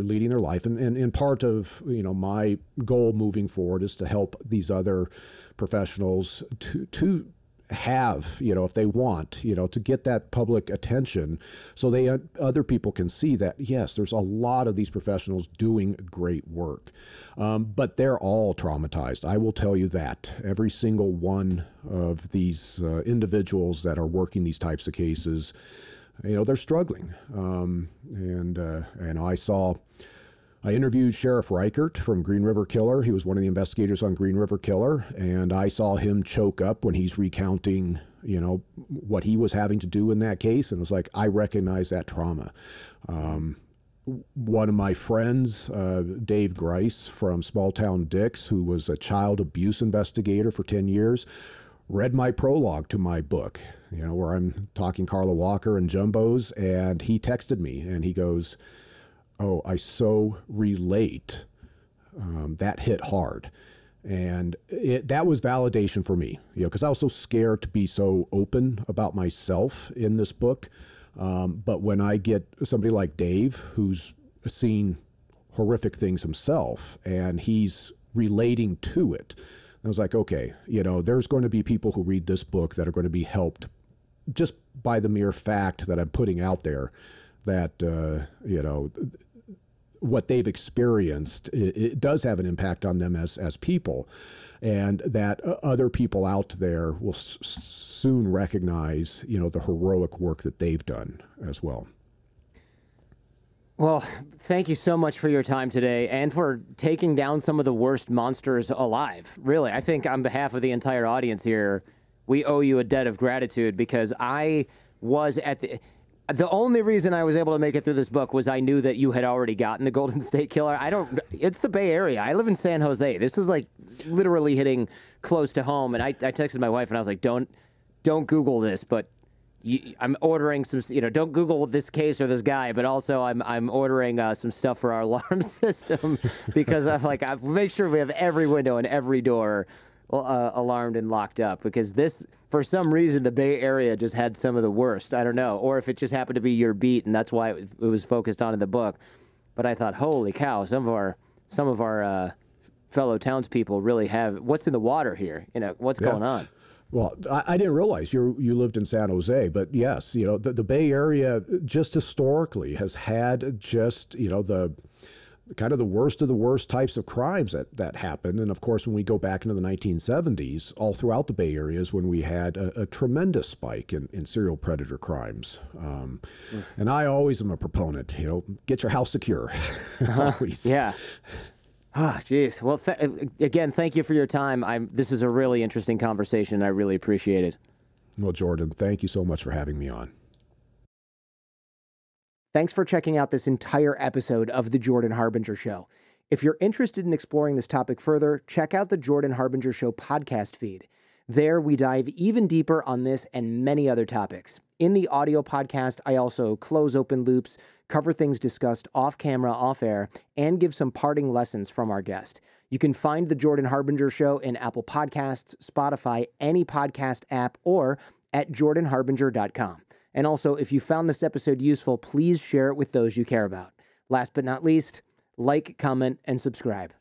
leading their life, and part of my goal moving forward is to help these other professionals to have, if they want, to get that public attention so other people can see that, yes, there's a lot of these professionals doing great work. But they're all traumatized. I will tell you that. Every single one of these individuals that are working these types of cases, they're struggling. I interviewed Sheriff Reichert from Green River Killer. He was one of the investigators on Green River Killer, and I saw him choke up when he's recounting, what he was having to do in that case, and it was like, I recognize that trauma. One of my friends, Dave Grice from Small Town Dix, who was a child abuse investigator for 10 years, read my prologue to my book, where I'm talking Carla Walker and Jumbos, and he texted me, and he goes, oh, I so relate. That hit hard. And that was validation for me, because I was so scared to be so open about myself in this book. But when I get somebody like Dave, who's seen horrific things himself, and he's relating to it, I was like, okay, there's going to be people who read this book that are going to be helped just by the mere fact that I'm putting out there that, what they've experienced, it does have an impact on them as people, and that other people out there will soon recognize, the heroic work that they've done as well. Well, thank you so much for your time today and for taking down some of the worst monsters alive. Really, I think on behalf of the entire audience here, we owe you a debt of gratitude, because I was at the only reason I was able to make it through this book was I knew that you had already gotten the Golden State Killer. It's the Bay Area. I live in San Jose. This is like literally hitting close to home. And I texted my wife and I was like, don't Google this, but I'm ordering some, don't Google this case or this guy, but also I'm ordering some stuff for our alarm system, because I'm like, I make sure we have every window and every door alarmed and locked up, because this, for some reason, the Bay Area just had some of the worst. I don't know, or if it just happened to be your beat and that's why it was focused on in the book. But I thought, holy cow, some of our fellow townspeople really have what's in the water here. What's going on. Well, I didn't realize you lived in San Jose, but yes, the Bay Area just historically has had just, the kind of the worst of the worst types of crimes that happened. And of course, when we go back into the 1970s, all throughout the Bay Area is when we had a tremendous spike in serial predator crimes. And I always am a proponent, get your house secure. Always. Yeah. Ah, geez. Well, again, thank you for your time. This is a really interesting conversation. I really appreciate it. Well, Jordan, thank you so much for having me on. Thanks for checking out this entire episode of The Jordan Harbinger Show. If you're interested in exploring this topic further, check out the Jordan Harbinger Show podcast feed. There, we dive even deeper on this and many other topics. In the audio podcast, I also close open loops, cover things discussed off camera, off air, and give some parting lessons from our guest. You can find The Jordan Harbinger Show in Apple Podcasts, Spotify, any podcast app, or at jordanharbinger.com. And also, if you found this episode useful, please share it with those you care about. Last but not least, like, comment, and subscribe.